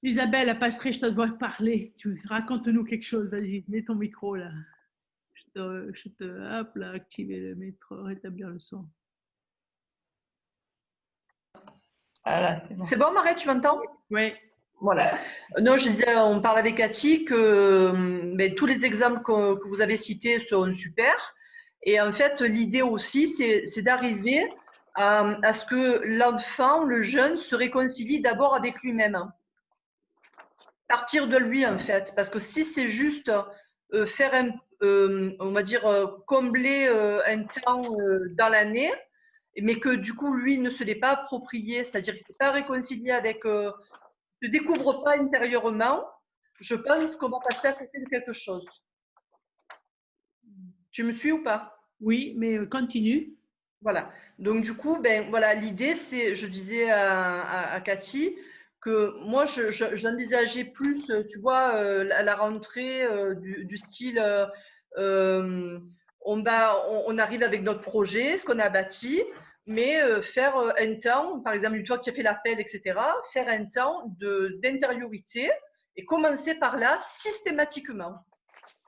Isabelle, la passerée, je te dois parler. Raconte-nous quelque chose. Vas-y, mets ton micro là. Hop là, activer le micro, rétablir le son. Voilà, c'est bon, Marie, tu m'entends? Oui. Voilà. Non, je disais, on parle avec Cathy que tous les exemples que vous avez cités sont super. Et en fait, l'idée aussi, c'est d'arriver à ce que l'enfant, le jeune, se réconcilie d'abord avec lui-même. Partir de lui, en fait. Parce que si c'est juste faire on va dire, combler un temps dans l'année, mais que du coup, lui ne se l'est pas approprié, c'est-à-dire qu'il ne s'est pas réconcilié avec, ne découvre pas intérieurement, je pense qu'on va passer à côté de quelque chose. Tu me suis ou pas? Oui, mais continue. Voilà. Donc du coup, voilà, l'idée, c'est, je disais à Cathy, que moi, j'envisageais plus, tu vois, la rentrée du style, on arrive avec notre projet, ce qu'on a bâti, mais faire un temps, par exemple, toi qui as fait l'appel, etc., faire un temps d'intériorité et commencer par là systématiquement.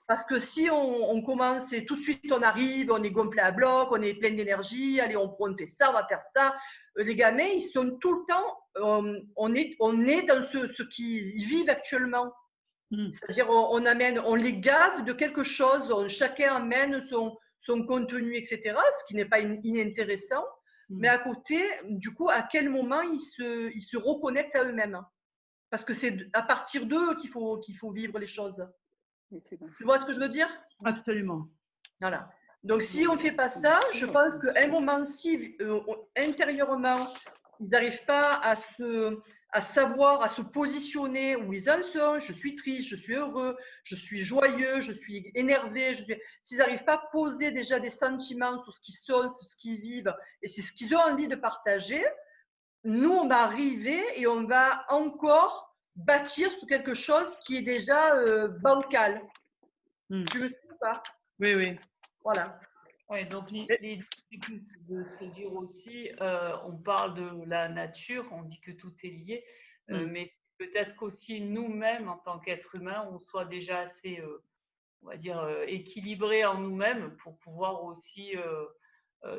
Parce que si on commence et tout de suite on arrive, on est gonflé à bloc, on est plein d'énergie, allez, on fait ça, on va faire ça. Les gamins, ils sont tout le temps, on est dans ce qu'ils vivent actuellement. C'est-à-dire, on les gave de quelque chose, chacun amène son contenu, etc., ce qui n'est pas inintéressant. Mais à côté, du coup, à quel moment ils se reconnectent à eux-mêmes? Parce que c'est à partir d'eux qu'il faut vivre les choses. Tu vois ce que je veux dire? Absolument. Voilà. Donc, si on ne fait pas ça, je pense qu'à un moment, si intérieurement, ils n'arrivent pas à savoir, à se positionner où ils en sont, je suis triste, je suis heureux, je suis joyeux, je suis énervé, s'ils n'arrivent pas à poser déjà des sentiments sur ce qu'ils sont, sur ce qu'ils vivent, et c'est ce qu'ils ont envie de partager, nous, on va arriver et on va encore bâtir sur quelque chose qui est déjà bancal. Tu me suis ou pas? Oui, oui. Voilà. Oui, donc l'idée de se dire aussi, on parle de la nature, on dit que tout est lié. Mais peut-être qu'aussi nous-mêmes, en tant qu'êtres humains, on soit déjà assez, on va dire, équilibrés en nous-mêmes pour pouvoir aussi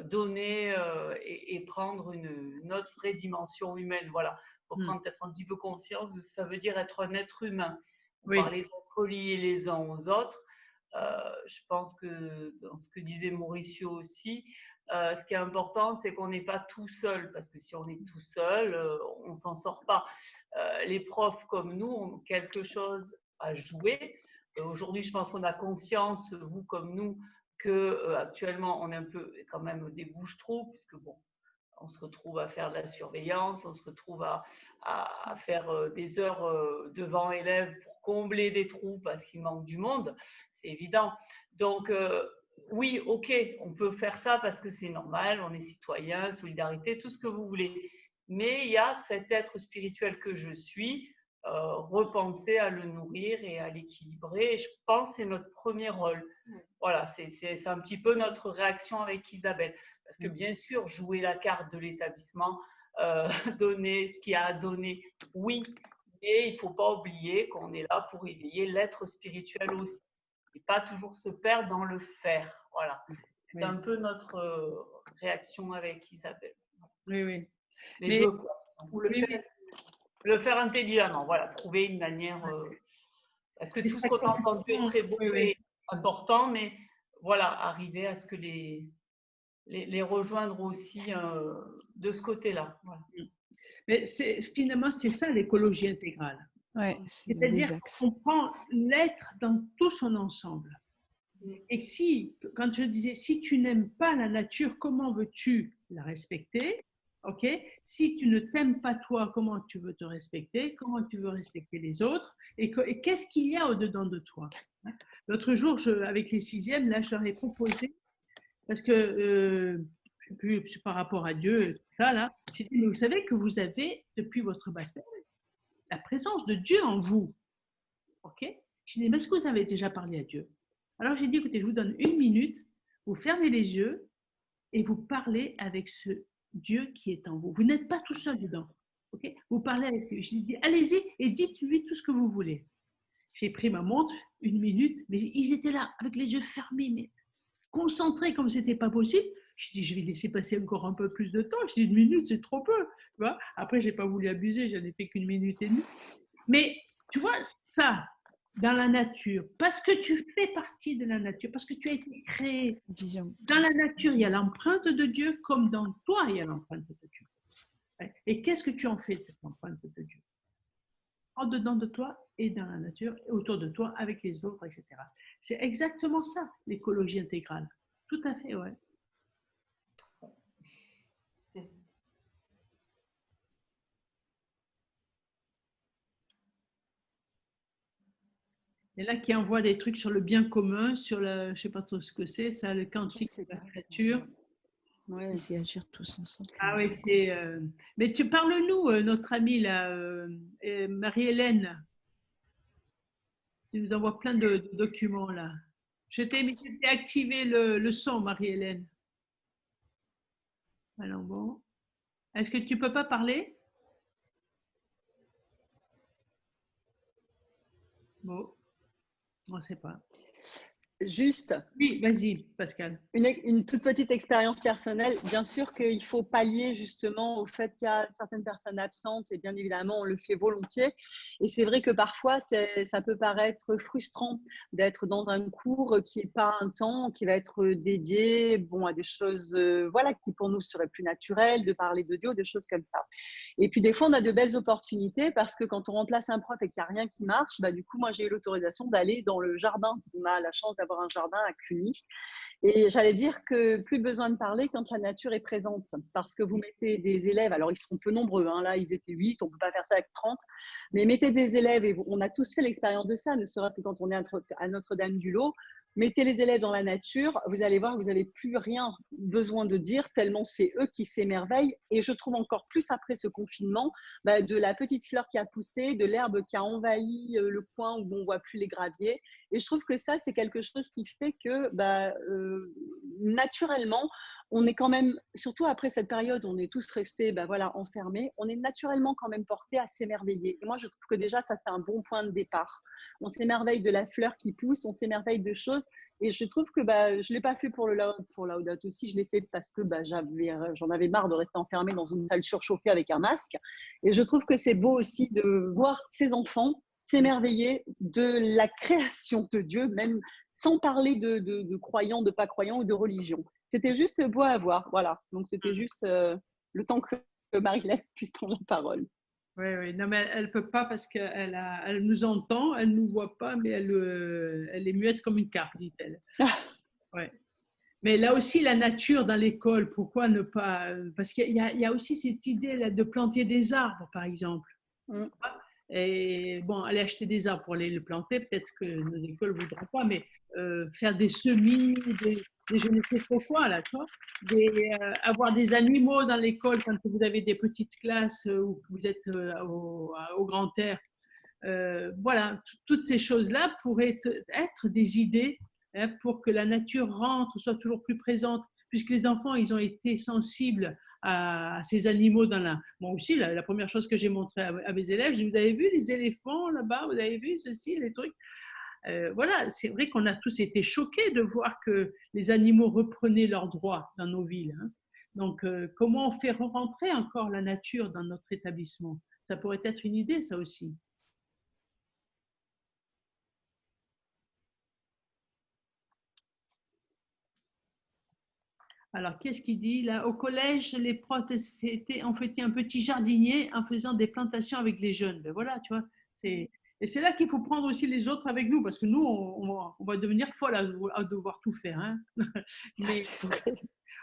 donner et prendre une autre vraie dimension humaine. Voilà, il faut prendre peut-être un petit peu conscience de ce que ça veut dire être un être humain. On parlait d'être liés les uns aux autres. Je pense que dans ce que disait Mauricio aussi, ce qui est important, c'est qu'on n'est pas tout seul, parce que si on est tout seul, on ne s'en sort pas. Les profs comme nous ont quelque chose à jouer. Aujourd'hui, je pense qu'on a conscience, vous comme nous, que actuellement on est un peu quand même des bouche-trous, puisque bon, on se retrouve à faire de la surveillance, on se retrouve à faire des heures devant élèves pour combler des trous parce qu'il manque du monde, c'est évident. Donc oui, ok, on peut faire ça parce que c'est normal, on est citoyen, solidarité, tout ce que vous voulez. Mais il y a cet être spirituel que je suis, repenser à le nourrir et à l'équilibrer. Et je pense que c'est notre premier rôle. Voilà, c'est un petit peu notre réaction avec Isabelle. Parce que bien sûr, jouer la carte de l'établissement, donner ce qu'il y a à donner, oui, mais il ne faut pas oublier qu'on est là pour éveiller l'être spirituel aussi. Et pas toujours se perdre dans le faire. Voilà, c'est un peu notre réaction avec Isabelle. Oui, oui. Les deux, quoi. Ou le faire intelligemment, voilà, trouver une manière. Parce que tout ce qu'on a entendu est très beau et important, mais voilà, arriver à ce que les rejoindre aussi de ce côté-là. Voilà. Mais finalement, c'est ça l'écologie intégrale. Ouais, c'est-à-dire qu'on prend l'être dans tout son ensemble. Et si, quand je disais, si tu n'aimes pas la nature, comment veux-tu la respecter? Ok, si tu ne t'aimes pas toi, comment tu veux te respecter? Comment tu veux respecter les autres? Et qu'est-ce qu'il y a au-dedans de toi? L'autre jour, avec les 6e, là, je leur ai proposé, parce que, je sais plus, par rapport à Dieu, tout ça, là, j'ai dit, mais vous savez que vous avez, depuis votre baptême, la présence de Dieu en vous. Ok? Je dis, mais est-ce que vous avez déjà parlé à Dieu? Alors j'ai dit, écoutez, je vous donne 1 minute, vous fermez les yeux et vous parlez avec ce Dieu qui est en vous. Vous n'êtes pas tout seul dedans. Okay, vous parlez avec lui. J'ai dit, allez-y et dites-lui tout ce que vous voulez. J'ai pris ma montre, 1 minute, mais ils étaient là, avec les yeux fermés, mais concentrés comme ce n'était pas possible. Je dis, je vais laisser passer encore un peu plus de temps. Je dis, 1 minute, c'est trop peu. Tu vois. Après, je n'ai pas voulu abuser, j'en ai fait qu'1 minute et demie. Mais tu vois, ça, dans la nature, parce que tu fais partie de la nature, parce que tu as été créé. Dans la nature, il y a l'empreinte de Dieu, comme dans toi, il y a l'empreinte de Dieu. Et qu'est-ce que tu en fais de cette empreinte de Dieu? En dedans de toi et dans la nature, et autour de toi, avec les autres, etc. C'est exactement ça, l'écologie intégrale. Tout à fait, ouais. Et là, qui envoie des trucs sur le bien commun, sur je ne sais pas trop ce que c'est, ça, le quantique de la créature. Ouais. C'est agir tous ensemble. Ah oui, c'est. Mais tu parles-nous, notre amie là, Marie-Hélène. Tu nous envoies plein de documents là. Je t'ai activé le son, Marie-Hélène. Alors bon. Est-ce que tu peux pas parler? Bon. On ne sait pas. Juste. Oui, vas-y, Pascal. Une toute petite expérience personnelle. Bien sûr qu'il faut pallier justement au fait qu'il y a certaines personnes absentes et bien évidemment, on le fait volontiers. Et c'est vrai que parfois, ça peut paraître frustrant d'être dans un cours qui n'est pas un temps qui va être dédié à des choses voilà, qui pour nous seraient plus naturelles, de parler de Dieu, des choses comme ça. Et puis des fois, on a de belles opportunités parce que quand on remplace un prof et qu'il n'y a rien qui marche, du coup, moi, j'ai eu l'autorisation d'aller dans le jardin. On a la chance d'avoir un jardin à Cluny. Et j'allais dire que plus besoin de parler quand la nature est présente, parce que vous mettez des élèves, alors ils seront peu nombreux, hein, là ils étaient 8, on ne peut pas faire ça avec 30, mais mettez des élèves, et on a tous fait l'expérience de ça, ne serait-ce que quand on est à Notre-Dame-du-Lot, mettez les élèves dans la nature, vous allez voir que vous n'avez plus rien besoin de dire, tellement c'est eux qui s'émerveillent. Et je trouve encore plus après ce confinement, de la petite fleur qui a poussé, de l'herbe qui a envahi le coin où on ne voit plus les graviers. Et je trouve que ça, c'est quelque chose qui fait que naturellement, on est quand même, surtout après cette période, on est tous restés voilà, enfermés, on est naturellement quand même porté à s'émerveiller. Et moi, je trouve que déjà, ça, c'est un bon point de départ. On s'émerveille de la fleur qui pousse, on s'émerveille de choses. Et je trouve que je ne l'ai pas fait pour Laudato aussi, je l'ai fait parce que j'en avais marre de rester enfermée dans une salle surchauffée avec un masque. Et je trouve que c'est beau aussi de voir ces enfants s'émerveiller de la création de Dieu, même sans parler de croyants, de pas croyants ou de religion. C'était juste beau à voir, voilà. Donc c'était juste le temps que Marie-Lève puisse prendre la parole. Oui, oui. Non, mais elle ne peut pas parce qu'elle elle nous entend, elle ne nous voit pas, mais elle est muette comme une carpe, dit-elle. Ouais. Mais là aussi, la nature dans l'école, pourquoi ne pas… Parce qu'il y a aussi cette idée là, de planter des arbres, par exemple. Et bon, aller acheter des arbres pour aller les planter, peut-être que nos écoles ne voudront pas, mais faire des semis, je ne sais trop quoi, là, tu vois, avoir des animaux dans l'école quand vous avez des petites classes où vous êtes au grand air. Voilà, toutes ces choses-là pourraient être des idées pour que la nature rentre, soit toujours plus présente, puisque les enfants, ils ont été sensibles à ces animaux dans la… Moi aussi, la première chose que j'ai montrée à mes élèves, vous avez vu les éléphants là-bas, vous avez vu ceci, les trucs. Voilà, c'est vrai qu'on a tous été choqués de voir que les animaux reprenaient leurs droits dans nos villes. Hein. Donc, comment on fait rentrer encore la nature dans notre établissement? Ça pourrait être une idée, ça aussi. Alors, qu'est-ce qu'il dit là? Au collège, les profs ont fêté un petit jardinier en faisant des plantations avec les jeunes. Ben voilà, tu vois. Et c'est là qu'il faut prendre aussi les autres avec nous, parce que nous, on va devenir folles à devoir tout faire. Hein. Mais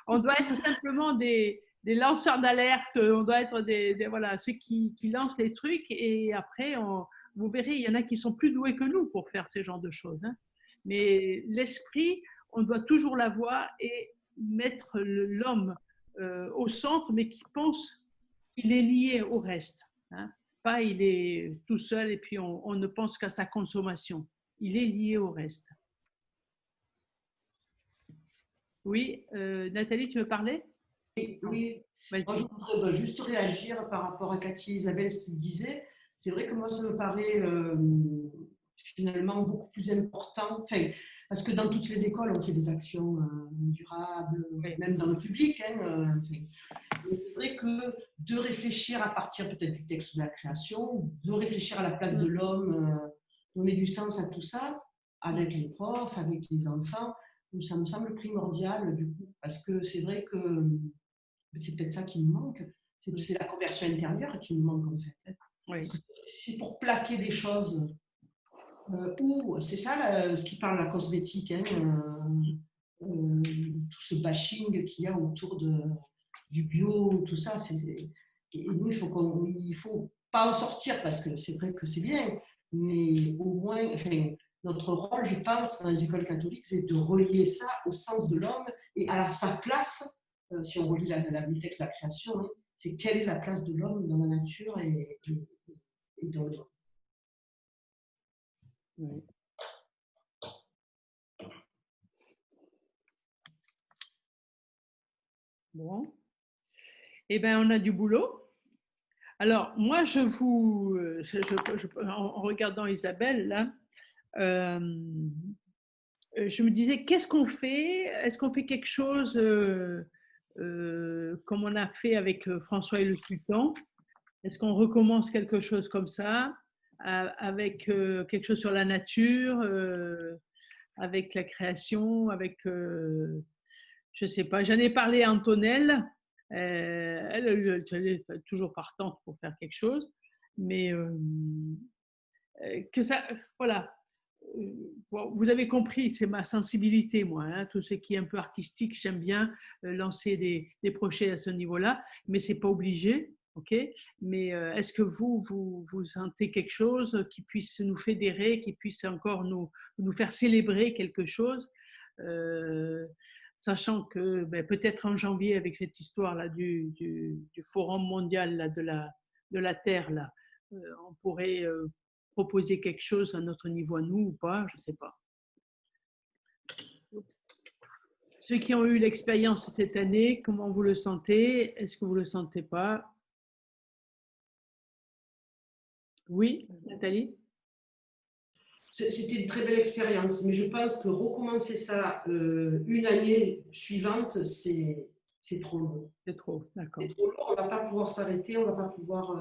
on doit être simplement des lanceurs d'alerte, on doit être voilà, ceux qui lancent les trucs, et après, vous verrez, il y en a qui sont plus doués que nous pour faire ce genre de choses. Hein. Mais l'esprit, on doit toujours l'avoir et mettre l'homme au centre, mais qui pense qu'il est lié au reste. Hein. Pas il est tout seul et puis on ne pense qu'à sa consommation. Il est lié au reste. Oui, Nathalie, tu veux parler? Oui. Moi, je voudrais juste réagir par rapport à Cathy et Isabelle, ce qu'ils disaient. C'est vrai que moi, ça me paraît finalement beaucoup plus important. Enfin, parce que dans toutes les écoles, on fait des actions durables, même dans le public. Hein, c'est vrai que de réfléchir à partir peut-être du texte de la création, de réfléchir à la place de l'homme, donner du sens à tout ça, avec les profs, avec les enfants, ça me semble primordial du coup. Parce que c'est vrai que c'est peut-être ça qui nous manque. C'est la conversion intérieure qui nous manque en fait. Oui. C'est pour plaquer des choses. Ou c'est ça ce qui parle de la cosmétique, hein, tout ce bashing qu'il y a autour du bio, tout ça. Et nous, il faut pas en sortir parce que c'est vrai que c'est bien, mais au moins, enfin, notre rôle, je pense, dans les écoles catholiques, c'est de relier ça au sens de l'homme et à sa place. Si on relie le texte de la création, hein, c'est quelle est la place de l'homme dans la nature et dans le monde. Oui. Bon. Eh bien, on a du boulot. Alors, moi, en regardant Isabelle, là, je me disais, qu'est-ce qu'on fait? Est-ce qu'on fait quelque chose comme on a fait avec François et le Sultan? Est-ce qu'on recommence quelque chose comme ça, avec quelque chose sur la nature, avec la création, avec, je ne sais pas, j'en ai parlé à Antonelle, elle est toujours partante pour faire quelque chose, mais que ça, voilà. Bon, vous avez compris, c'est ma sensibilité, moi. Hein, tout ce qui est un peu artistique, j'aime bien lancer des projets à ce niveau-là, mais c'est pas obligé, ok? Mais est-ce que vous sentez quelque chose qui puisse nous fédérer, qui puisse encore nous faire célébrer quelque chose, sachant que peut-être en janvier, avec cette histoire-là du Forum mondial là, de la Terre, là, on pourrait proposer quelque chose à notre niveau à nous ou pas, je ne sais pas. Ceux qui ont eu l'expérience cette année, comment vous le sentez? Est-ce que vous ne le sentez pas? Oui, Nathalie? C'était une très belle expérience, mais je pense que recommencer ça une année suivante, c'est trop lourd. C'est trop, d'accord. C'est trop lourd, on ne va pas pouvoir s'arrêter, on ne va pas pouvoir…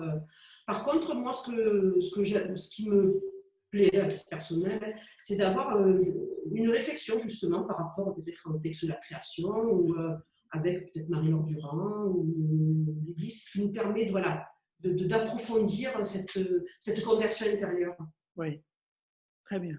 Par contre, moi, ce qui me plaît à titre personnel, c'est d'avoir une réflexion justement par rapport peut-être au texte de la création ou avec peut-être Marie-Laure Durand ou l'Église qui nous permet d'approfondir cette conversion intérieure. Oui, très bien.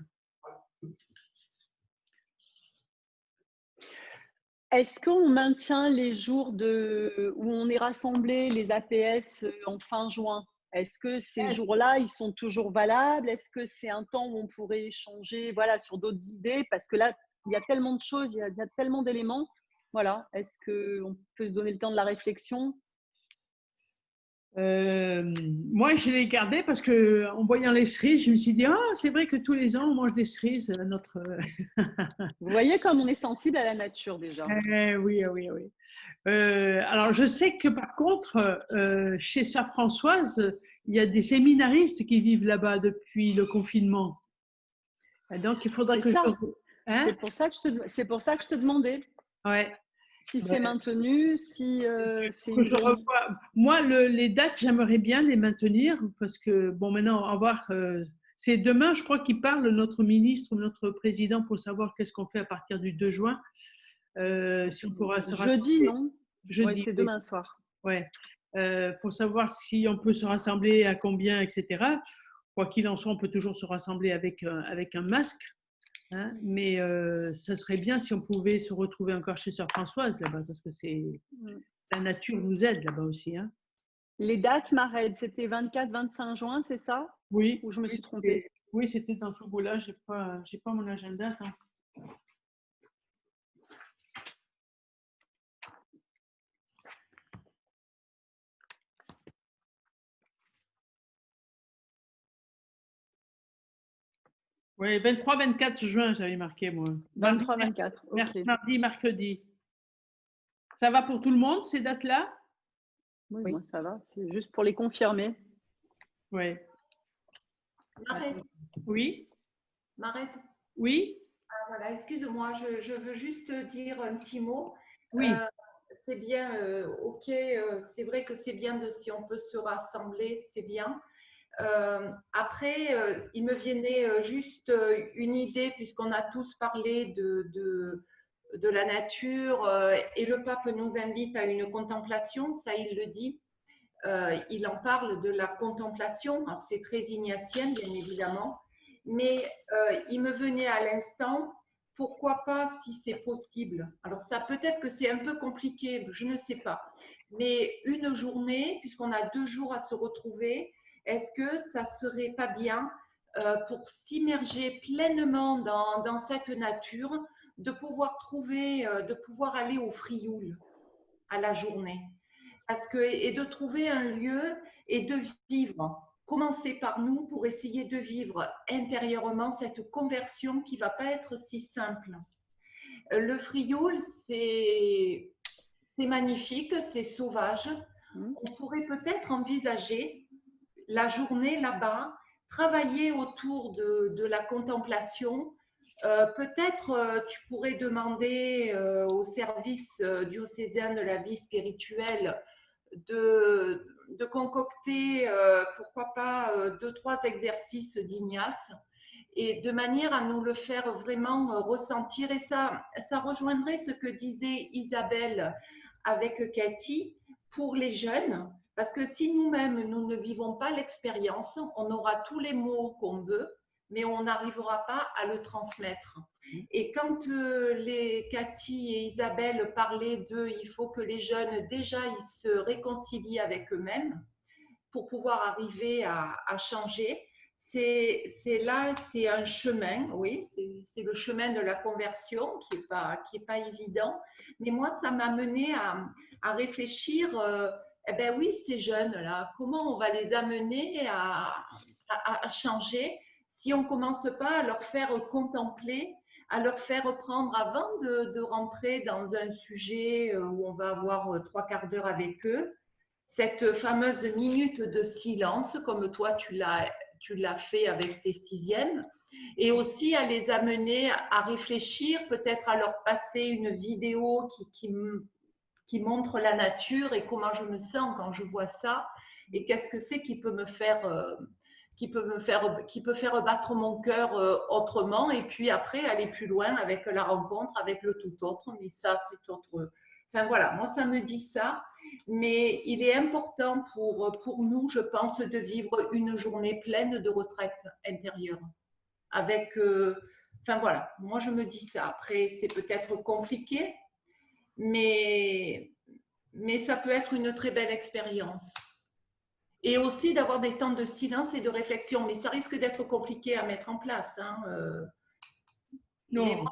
Est-ce qu'on maintient les jours où on est rassemblés, les APS, en fin juin? Est-ce que ces jours-là, ils sont toujours valables? Est-ce que c'est un temps où on pourrait échanger sur d'autres idées? Parce que là, il y a tellement de choses, il y a tellement d'éléments. Voilà. Est-ce qu'on peut se donner le temps de la réflexion? Moi, je l'ai gardé parce qu'en voyant les cerises, je me suis dit, c'est vrai que tous les ans, on mange des cerises à notre… Vous voyez comme on est sensible à la nature déjà. Oui. Alors, je sais que par contre, chez Sœur Françoise, il y a des séminaristes qui vivent là-bas depuis le confinement. Et donc, il faudra que C'est pour ça que je te demandais. Ouais. Si c'est maintenu, si c'est Moi, les dates, j'aimerais bien les maintenir parce que, bon, maintenant, on va voir. C'est demain, je crois, qu'il parle, notre ministre, notre président, pour savoir qu'est-ce qu'on fait à partir du 2 juin. Si on pourra se jeudi, non? Jeudi, c'est demain soir. Ouais. Pour savoir si on peut se rassembler, à combien, etc. Quoi qu'il en soit, on peut toujours se rassembler avec un masque. Hein, mais ça serait bien si on pouvait se retrouver encore chez Sœur Françoise là-bas, parce que la nature nous aide là-bas aussi. Hein. Les dates, Mared, c'était 24-25 juin, c'est ça? Oui. Ou je me suis trompée? Oui, c'était dans ce bout-là. J'ai pas mon agenda. Hein. Oui, 23-24 juin, j'avais marqué, moi. 23-24, ok. Mardi, mercredi. Ça va pour tout le monde, ces dates-là? Oui, moi, ça va. C'est juste pour les confirmer. Oui. Marette. Oui. Marette. Oui. Voilà, excuse-moi, je veux juste dire un petit mot. Oui. C'est bien, ok, c'est vrai que c'est bien si on peut se rassembler, c'est bien. Après, il me venait juste une idée, puisqu'on a tous parlé de la nature et le pape nous invite à une contemplation, ça il le dit. Il en parle de la contemplation, alors c'est très ignatien bien évidemment, mais il me venait à l'instant, pourquoi pas si c'est possible. Alors ça peut-être que c'est un peu compliqué, je ne sais pas, mais une journée, puisqu'on a 2 jours à se retrouver, est-ce que ça serait pas bien pour s'immerger pleinement dans cette nature, de pouvoir aller au Frioul à la journée? Et de trouver un lieu et de vivre. Commencer par nous pour essayer de vivre intérieurement cette conversion qui ne va pas être si simple. Le Frioul, c'est magnifique, c'est sauvage. On pourrait peut-être envisager la journée là-bas, travailler autour de la contemplation. Peut-être tu pourrais demander au service diocésain de la vie spirituelle de concocter, pourquoi pas, 2-3 exercices d'Ignace, et de manière à nous le faire vraiment ressentir. Et ça rejoindrait ce que disait Isabelle avec Cathy pour les jeunes, parce que si nous-mêmes, nous ne vivons pas l'expérience, on aura tous les mots qu'on veut, mais on n'arrivera pas à le transmettre. Et quand les Cathy et Isabelle parlaient il faut que les jeunes, déjà, ils se réconcilient avec eux-mêmes pour pouvoir arriver à changer. C'est un chemin, oui, c'est le chemin de la conversion qui est pas évident. Mais moi, ça m'a mené à réfléchir, eh ben oui, ces jeunes-là, comment on va les amener à changer si on ne commence pas à leur faire contempler, à leur faire reprendre avant de rentrer dans un sujet où on va avoir 3/4 d'heure avec eux, cette fameuse minute de silence, comme toi tu l'as fait avec tes 6e, et aussi à les amener à réfléchir, peut-être à leur passer une vidéo qui montre la nature et comment je me sens quand je vois ça, et qu'est-ce que c'est qui peut faire battre mon cœur autrement, et puis après aller plus loin avec la rencontre avec le tout autre, mais ça c'est autre. Enfin voilà, moi ça me dit ça, mais il est important pour nous, je pense, de vivre une journée pleine de retraite intérieure. Avec, enfin voilà, moi je me dis ça. Après c'est peut-être compliqué, mais ça peut être une très belle expérience. Et aussi d'avoir des temps de silence et de réflexion, mais ça risque d'être compliqué à mettre en place. Hein. Non,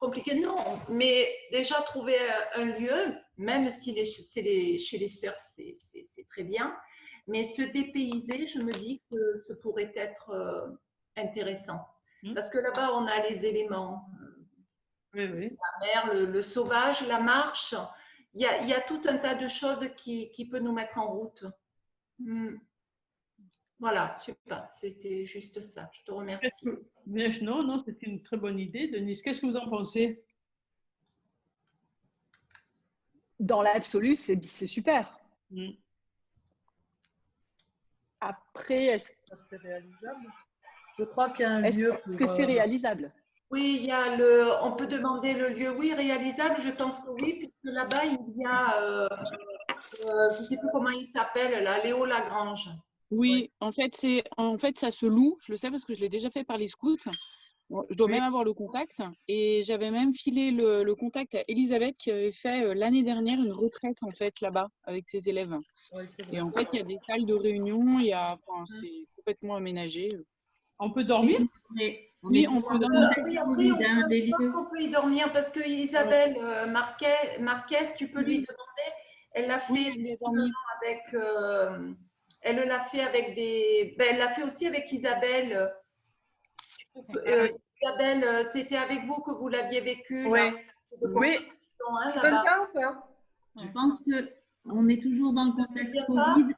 compliqué, non. Mais déjà trouver un lieu, même si chez les sœurs, c'est très bien. Mais se dépayser, je me dis que ce pourrait être intéressant. Parce que là-bas, on a les éléments. La mer, le sauvage, la marche. Il y a tout un tas de choses qui peut nous mettre en route. Voilà, je sais pas, c'était juste ça. Je te remercie. Non, c'est une très bonne idée, Denise. Qu'est-ce que vous en pensez? Dans l'absolu, c'est super. Après, est-ce que c'est réalisable? Je crois qu'il y a un lieu. Est-ce que c'est réalisable? Oui, il y a on peut demander le lieu. Oui, réalisable, je pense que oui, puisque là-bas, il y a, je ne sais plus comment il s'appelle, là, Léo Lagrange. Oui, en fait, ça se loue. Je le sais parce que je l'ai déjà fait par les scouts. Je dois même avoir le contact. Et j'avais même filé le contact à Elisabeth qui avait fait l'année dernière une retraite en fait là-bas avec ses élèves. Et en fait, il y a des salles de réunion. C'est complètement aménagé. On peut dormir? Oui, on peut dormir. Oui, après, on peut y dormir parce que Isabelle Marquez, tu peux lui demander. Elle l'a fait avec. Elle l'a fait avec des. Elle l'a fait aussi avec Isabelle. Isabelle, c'était avec vous que vous l'aviez vécu. Oui. Oui. Je pense qu'on est toujours dans le contexte Covid.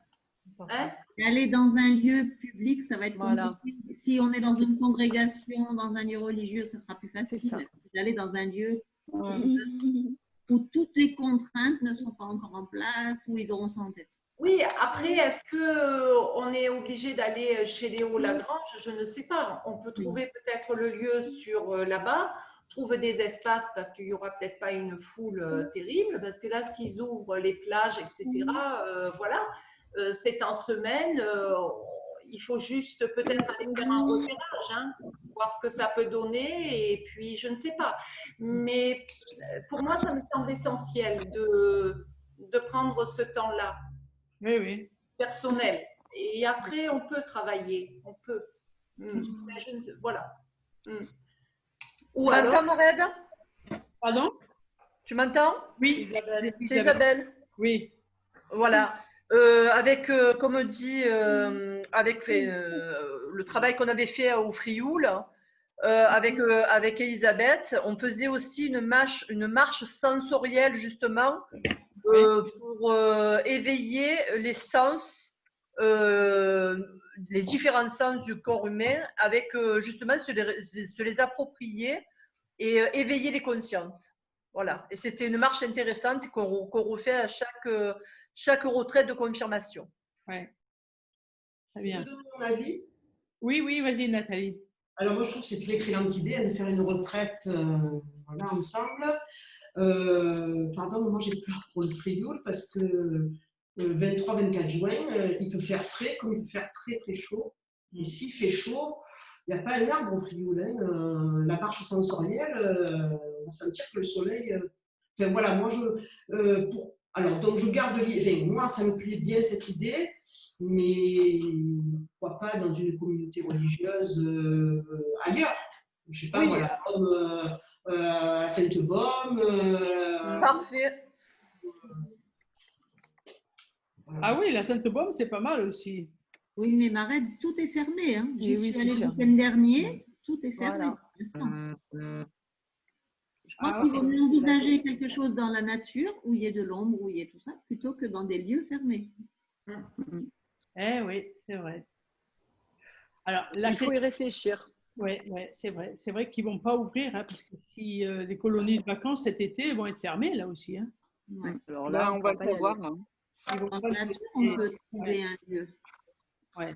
Aller dans un lieu public, ça va être compliqué. Si on est dans une congrégation, dans un lieu religieux, ça sera plus facile. D'aller dans un lieu où toutes les contraintes ne sont pas encore en place, où ils auront ça en tête. Oui, après, est-ce qu'on est obligé d'aller chez Léo Lagrange? Je ne sais pas. On peut trouver peut-être le lieu sur là-bas, trouver des espaces parce qu'il n'y aura peut-être pas une foule terrible, parce que là, s'ils ouvrent les plages, etc., voilà, c'est en semaine, il faut juste peut-être aller faire un repérage, voir ce que ça peut donner, et puis je ne sais pas. Mais pour moi, ça me semble essentiel de prendre ce temps-là. Oui. Personnel. Et après, on peut travailler. On peut. Voilà. Ou alors, Mared? Pardon? Tu m'entends? Oui. C'est Isabelle. Oui. Voilà. Avec, comme dit, avec le travail qu'on avait fait au Frioul, avec Elisabeth, on faisait aussi une marche sensorielle justement pour éveiller les sens, les différents sens du corps humain, avec justement se les approprier et éveiller les consciences. Voilà. Et c'était une marche intéressante qu'on refait à chaque retraite de confirmation. Oui. Très bien. Je peux donner mon avis? Oui, vas-y Nathalie. Alors moi je trouve que c'est une excellente idée de faire une retraite ensemble. Pardon, moi j'ai peur pour le Frioul parce que le 23-24 juin, il peut faire frais comme il peut faire très très chaud. Et s'il fait chaud, il n'y a pas un arbre au Frioul. La marche sensorielle, on va sentir que le soleil. Enfin voilà, moi alors, donc je garde moi ça me plaît bien cette idée, mais pourquoi pas dans une communauté religieuse ailleurs. Je sais pas, voilà, comme à Sainte-Baume. Parfait. Ah oui, la Sainte-Baume, c'est pas mal aussi. Oui, mais Mared, tout est fermé. J'y suis allée le week-end dernier, tout est fermé. Voilà. Je crois qu'il vaut mieux envisager quelque chose dans la nature, où il y ait de l'ombre, où il y ait tout ça, plutôt que dans des lieux fermés. Eh oui, c'est vrai. Alors, il faut y réfléchir. Oui, c'est vrai. C'est vrai qu'ils ne vont pas ouvrir, hein, parce que si les colonies de vacances cet été vont être fermées, là aussi. Hein. Ouais. Alors là, on va le savoir. Dans la nature, on peut trouver un lieu. Ouais.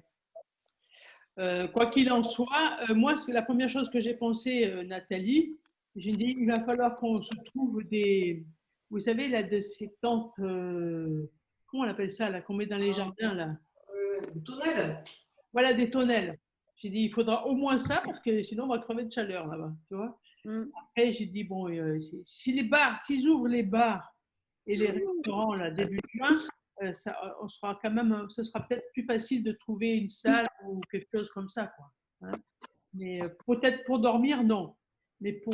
Quoi qu'il en soit, moi, c'est la première chose que j'ai pensé, Nathalie. J'ai dit, il va falloir qu'on se trouve des, vous savez, là, de ces tentes, comment on appelle ça, là, qu'on met dans les jardins, là. Des tonnelles. Voilà, des tonnelles. J'ai dit, il faudra au moins ça, parce que sinon, on va crever de chaleur, là-bas, tu vois. Après, j'ai dit, bon, si les bars, s'ils ouvrent les bars et les restaurants, là, début juin, on sera quand même, ce sera peut-être plus facile de trouver une salle ou quelque chose comme ça, quoi. Hein. Mais peut-être pour dormir, non. Mais pour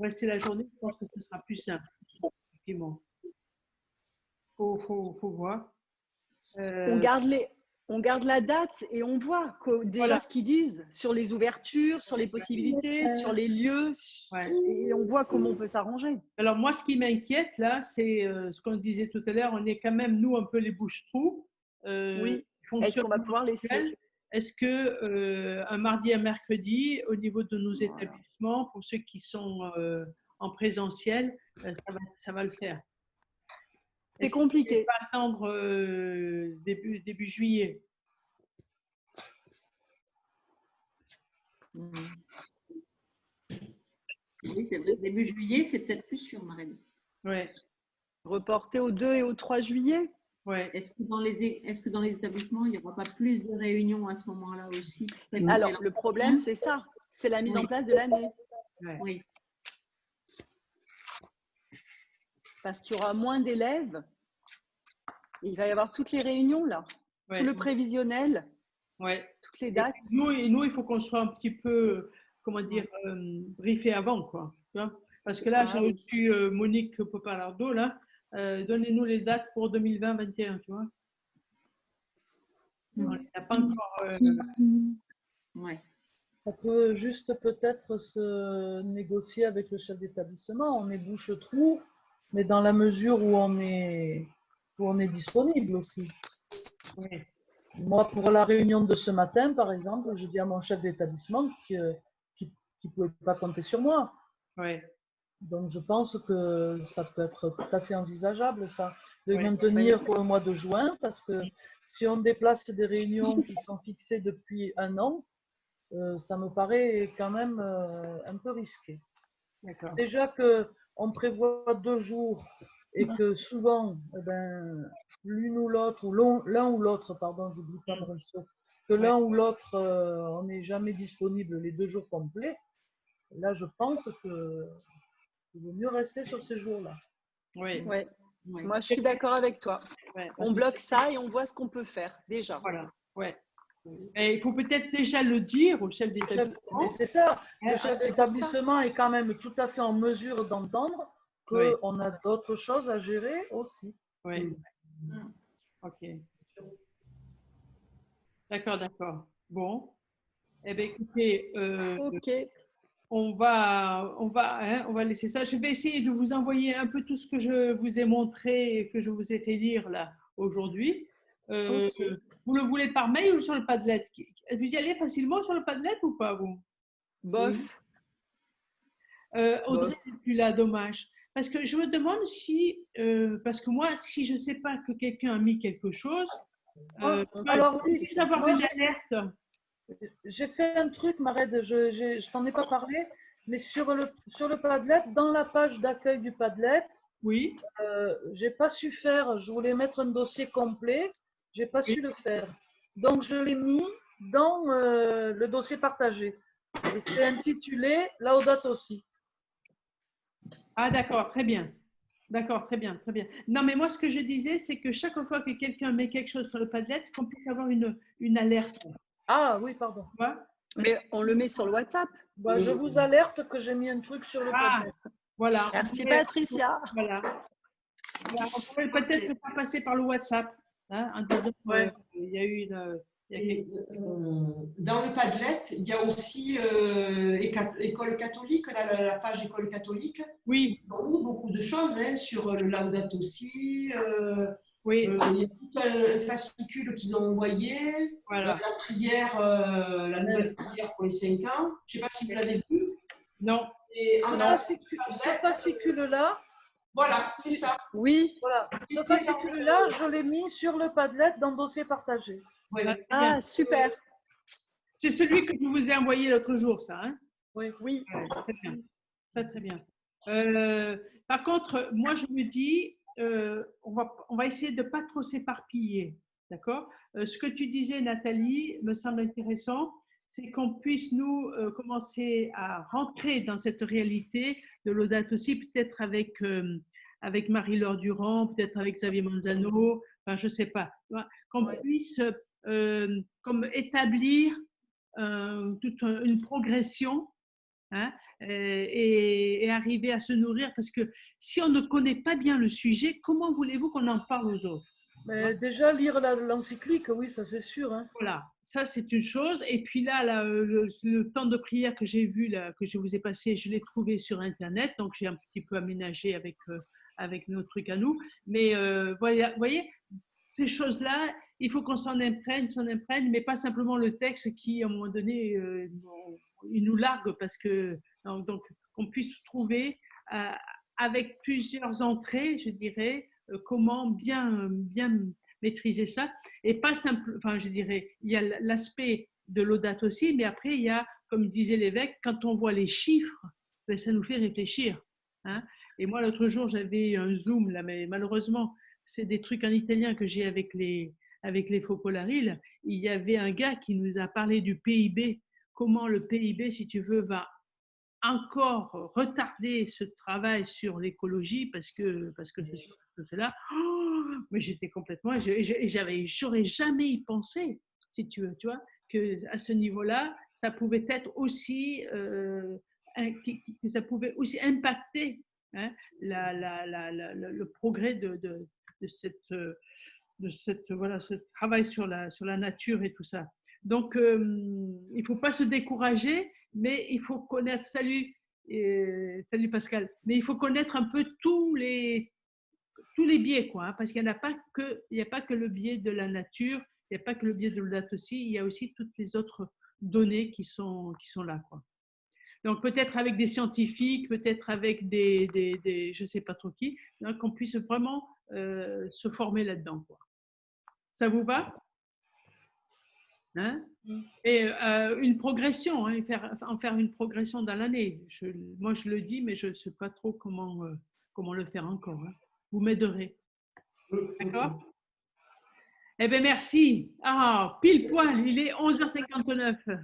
rester la journée, je pense que ce sera plus simple. Effectivement. Faut voir. On garde la date et on voit déjà ce qu'ils disent sur les ouvertures, sur les possibilités, sur les lieux. Et on voit comment on peut s'arranger. Alors moi, ce qui m'inquiète là, c'est ce qu'on disait tout à l'heure. On est quand même, nous, un peu les bouches-trous. Oui. Est-ce qu'on va pouvoir laisser? Est-ce que un mardi et un mercredi, au niveau de nos établissements, pour ceux qui sont en présentiel, ça va le faire? C'est compliqué. On ne pas attendre début juillet. Oui, c'est vrai. Début juillet, c'est peut-être plus sûr, Marine. Ouais. Reporter au 2 et au 3 juillet. Ouais. Est-ce que dans les établissements, il n'y aura pas plus de réunions à ce moment-là aussi? Alors, le problème, c'est ça. C'est la mise en place de l'année. Ouais. Oui. Parce qu'il y aura moins d'élèves. Il va y avoir toutes les réunions, là. Ouais. Tout le prévisionnel. Ouais. Toutes les dates. Nous, il faut qu'on soit un petit peu, comment dire, briefé avant, quoi. Tu vois, parce que là, j'ai reçu Monique Popalardo, là. Donnez-nous les dates pour 2020-2021, tu vois. On n'a pas encore. Ouais. Ça peut juste peut-être se négocier avec le chef d'établissement. On est bouche-trou, mais dans la mesure où on est disponible aussi. Oui. Moi, pour la réunion de ce matin, par exemple, je dis à mon chef d'établissement qu'il ne pouvait pas compter sur moi. Oui. Donc, je pense que ça peut être tout à fait envisageable, ça, de maintenir pour le mois de juin, parce que si on déplace des réunions qui sont fixées depuis un an, ça me paraît quand même un peu risqué. Déjà qu'on prévoit 2 jours et que souvent, l'une ou l'autre, ou l'un ou l'autre, pardon, j'oublie pas Mauricio, que l'un ou l'autre, on n'est jamais disponible les 2 jours complets, là, je pense que il vaut mieux rester sur ces jours-là. Oui. Ouais. Moi, je suis d'accord avec toi. Ouais. On bloque ça et on voit ce qu'on peut faire déjà. Voilà. Ouais. Et il faut peut-être déjà le dire au chef d'établissement. C'est ça. Le chef d'établissement est quand même tout à fait en mesure d'entendre qu'on a d'autres choses à gérer aussi. Oui. Ok. D'accord. Bon. Eh bien, écoutez, on va laisser ça. Je vais essayer de vous envoyer un peu tout ce que je vous ai montré et que je vous ai fait lire là aujourd'hui. Vous le voulez par mail ou sur le Padlet? Vous y allez facilement sur le Padlet ou pas, vous? Bof. Audrey n'est plus là, dommage. Parce que je me demande si, parce que moi, si je ne sais pas que quelqu'un a mis quelque chose, alors oui, avoir une alerte. J'ai fait un truc, Marède, je t'en ai pas parlé, mais sur le Padlet, dans la page d'accueil du Padlet, oui, j'ai pas su faire. Je voulais mettre un dossier complet, j'ai pas su le faire. Donc je l'ai mis dans le dossier partagé. Et c'est intitulé Laudato Si. Ah d'accord, très bien. D'accord, très bien. Non, mais moi, ce que je disais, c'est que chaque fois que quelqu'un met quelque chose sur le Padlet, qu'on puisse avoir une alerte. Ah oui, pardon. Mais on le met sur le WhatsApp. Bah, je vous alerte que j'ai mis un truc sur le Padlet. Voilà. Merci Patricia. Voilà. On pourrait peut-être le faire passer par le WhatsApp, hein, en disant qu'il y a eu Et, dans le Padlet, il y a aussi École catholique, la page École catholique. Oui. Ils ont mis beaucoup de choses hein, sur le Laudato Si. Oui. Il y a tout un fascicule qu'ils ont envoyé. Voilà. La prière, la nouvelle prière pour les 5 ans. Je ne sais pas si vous l'avez vu. Non. Et Ce fascicule-là. Voilà, c'est ça. Oui. Voilà. Ce fascicule-là, je l'ai mis sur le Padlet dans dossier partagé. Ah, super. C'est celui que je vous ai envoyé l'autre jour, ça. Hein? Oui. Oui. Ouais, très bien. Très, très bien. Par contre, moi, je me dis, on va essayer de ne pas trop s'éparpiller. D'accord? Ce que tu disais, Nathalie, me semble intéressant, c'est qu'on puisse, nous, commencer à rentrer dans cette réalité de Laudato Si, peut-être avec Marie-Laure Durand, peut-être avec Xavier Manzano, enfin, je ne sais pas. Qu'on puisse comme établir toute une progression, hein, et arriver à se nourrir, parce que si on ne connaît pas bien le sujet, comment voulez-vous qu'on en parle aux autres? Mais déjà lire l'encyclique, oui, ça c'est sûr. Hein. Voilà, ça c'est une chose. Et puis là, le temps de prière que j'ai vu, là, que je vous ai passé, je l'ai trouvé sur Internet, donc j'ai un petit peu aménagé avec nos trucs à nous. Mais voyez, ces choses-là, il faut qu'on s'en imprègne, mais pas simplement le texte qui, à un moment donné, il nous largue, parce que donc qu'on puisse trouver avec plusieurs entrées, je dirais, comment bien maîtriser ça, et pas simple. Enfin, je dirais, il y a l'aspect de Laudato Si, mais après il y a, comme disait l'évêque, quand on voit les chiffres, ben, ça nous fait réfléchir. Hein. Et moi, l'autre jour, j'avais un Zoom là, mais malheureusement, c'est des trucs en italien que j'ai avec les Focolari. Il y avait un gars qui nous a parlé du PIB, comment le PIB, si tu veux, va encore retarder ce travail sur l'écologie parce que cela. Oh, mais j'étais complètement, j'aurais jamais y pensé, si tu veux, tu vois, que à ce niveau-là, ça pouvait être aussi, que ça pouvait aussi impacter, hein, le progrès de cette voilà, ce travail sur la nature et tout ça. Donc, il ne faut pas se décourager, mais il faut connaître, salut Pascal, mais il faut connaître un peu tous les biais, quoi, hein, parce qu'il n'y a pas que le biais de la nature, il n'y a pas que le biais de Laudato Si, il y a aussi toutes les autres données qui sont là, quoi. Donc, peut-être avec des scientifiques, peut-être avec des je ne sais pas trop qui, hein, qu'on puisse vraiment se former là-dedans, quoi. Ça vous va? Hein? Et une progression, hein, en faire une progression dans l'année. Moi, je le dis, mais je ne sais pas trop comment le faire encore. Hein. Vous m'aiderez. D'accord? Eh bien, merci. Ah, pile poil, il est 11h59.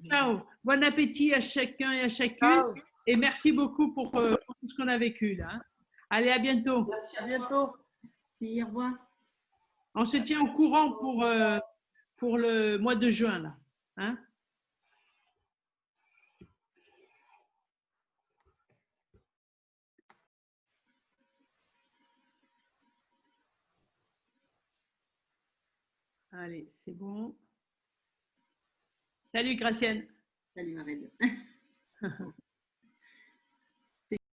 Ciao. Bon appétit à chacun et à chacune. Ciao. Et merci beaucoup pour tout ce qu'on a vécu là. Hein. Allez, à bientôt. Merci, à bientôt. Merci, au revoir. On se tient au courant pour le mois de juin, là. Hein? Allez, c'est bon. Salut, Gracienne. Salut, Marraine.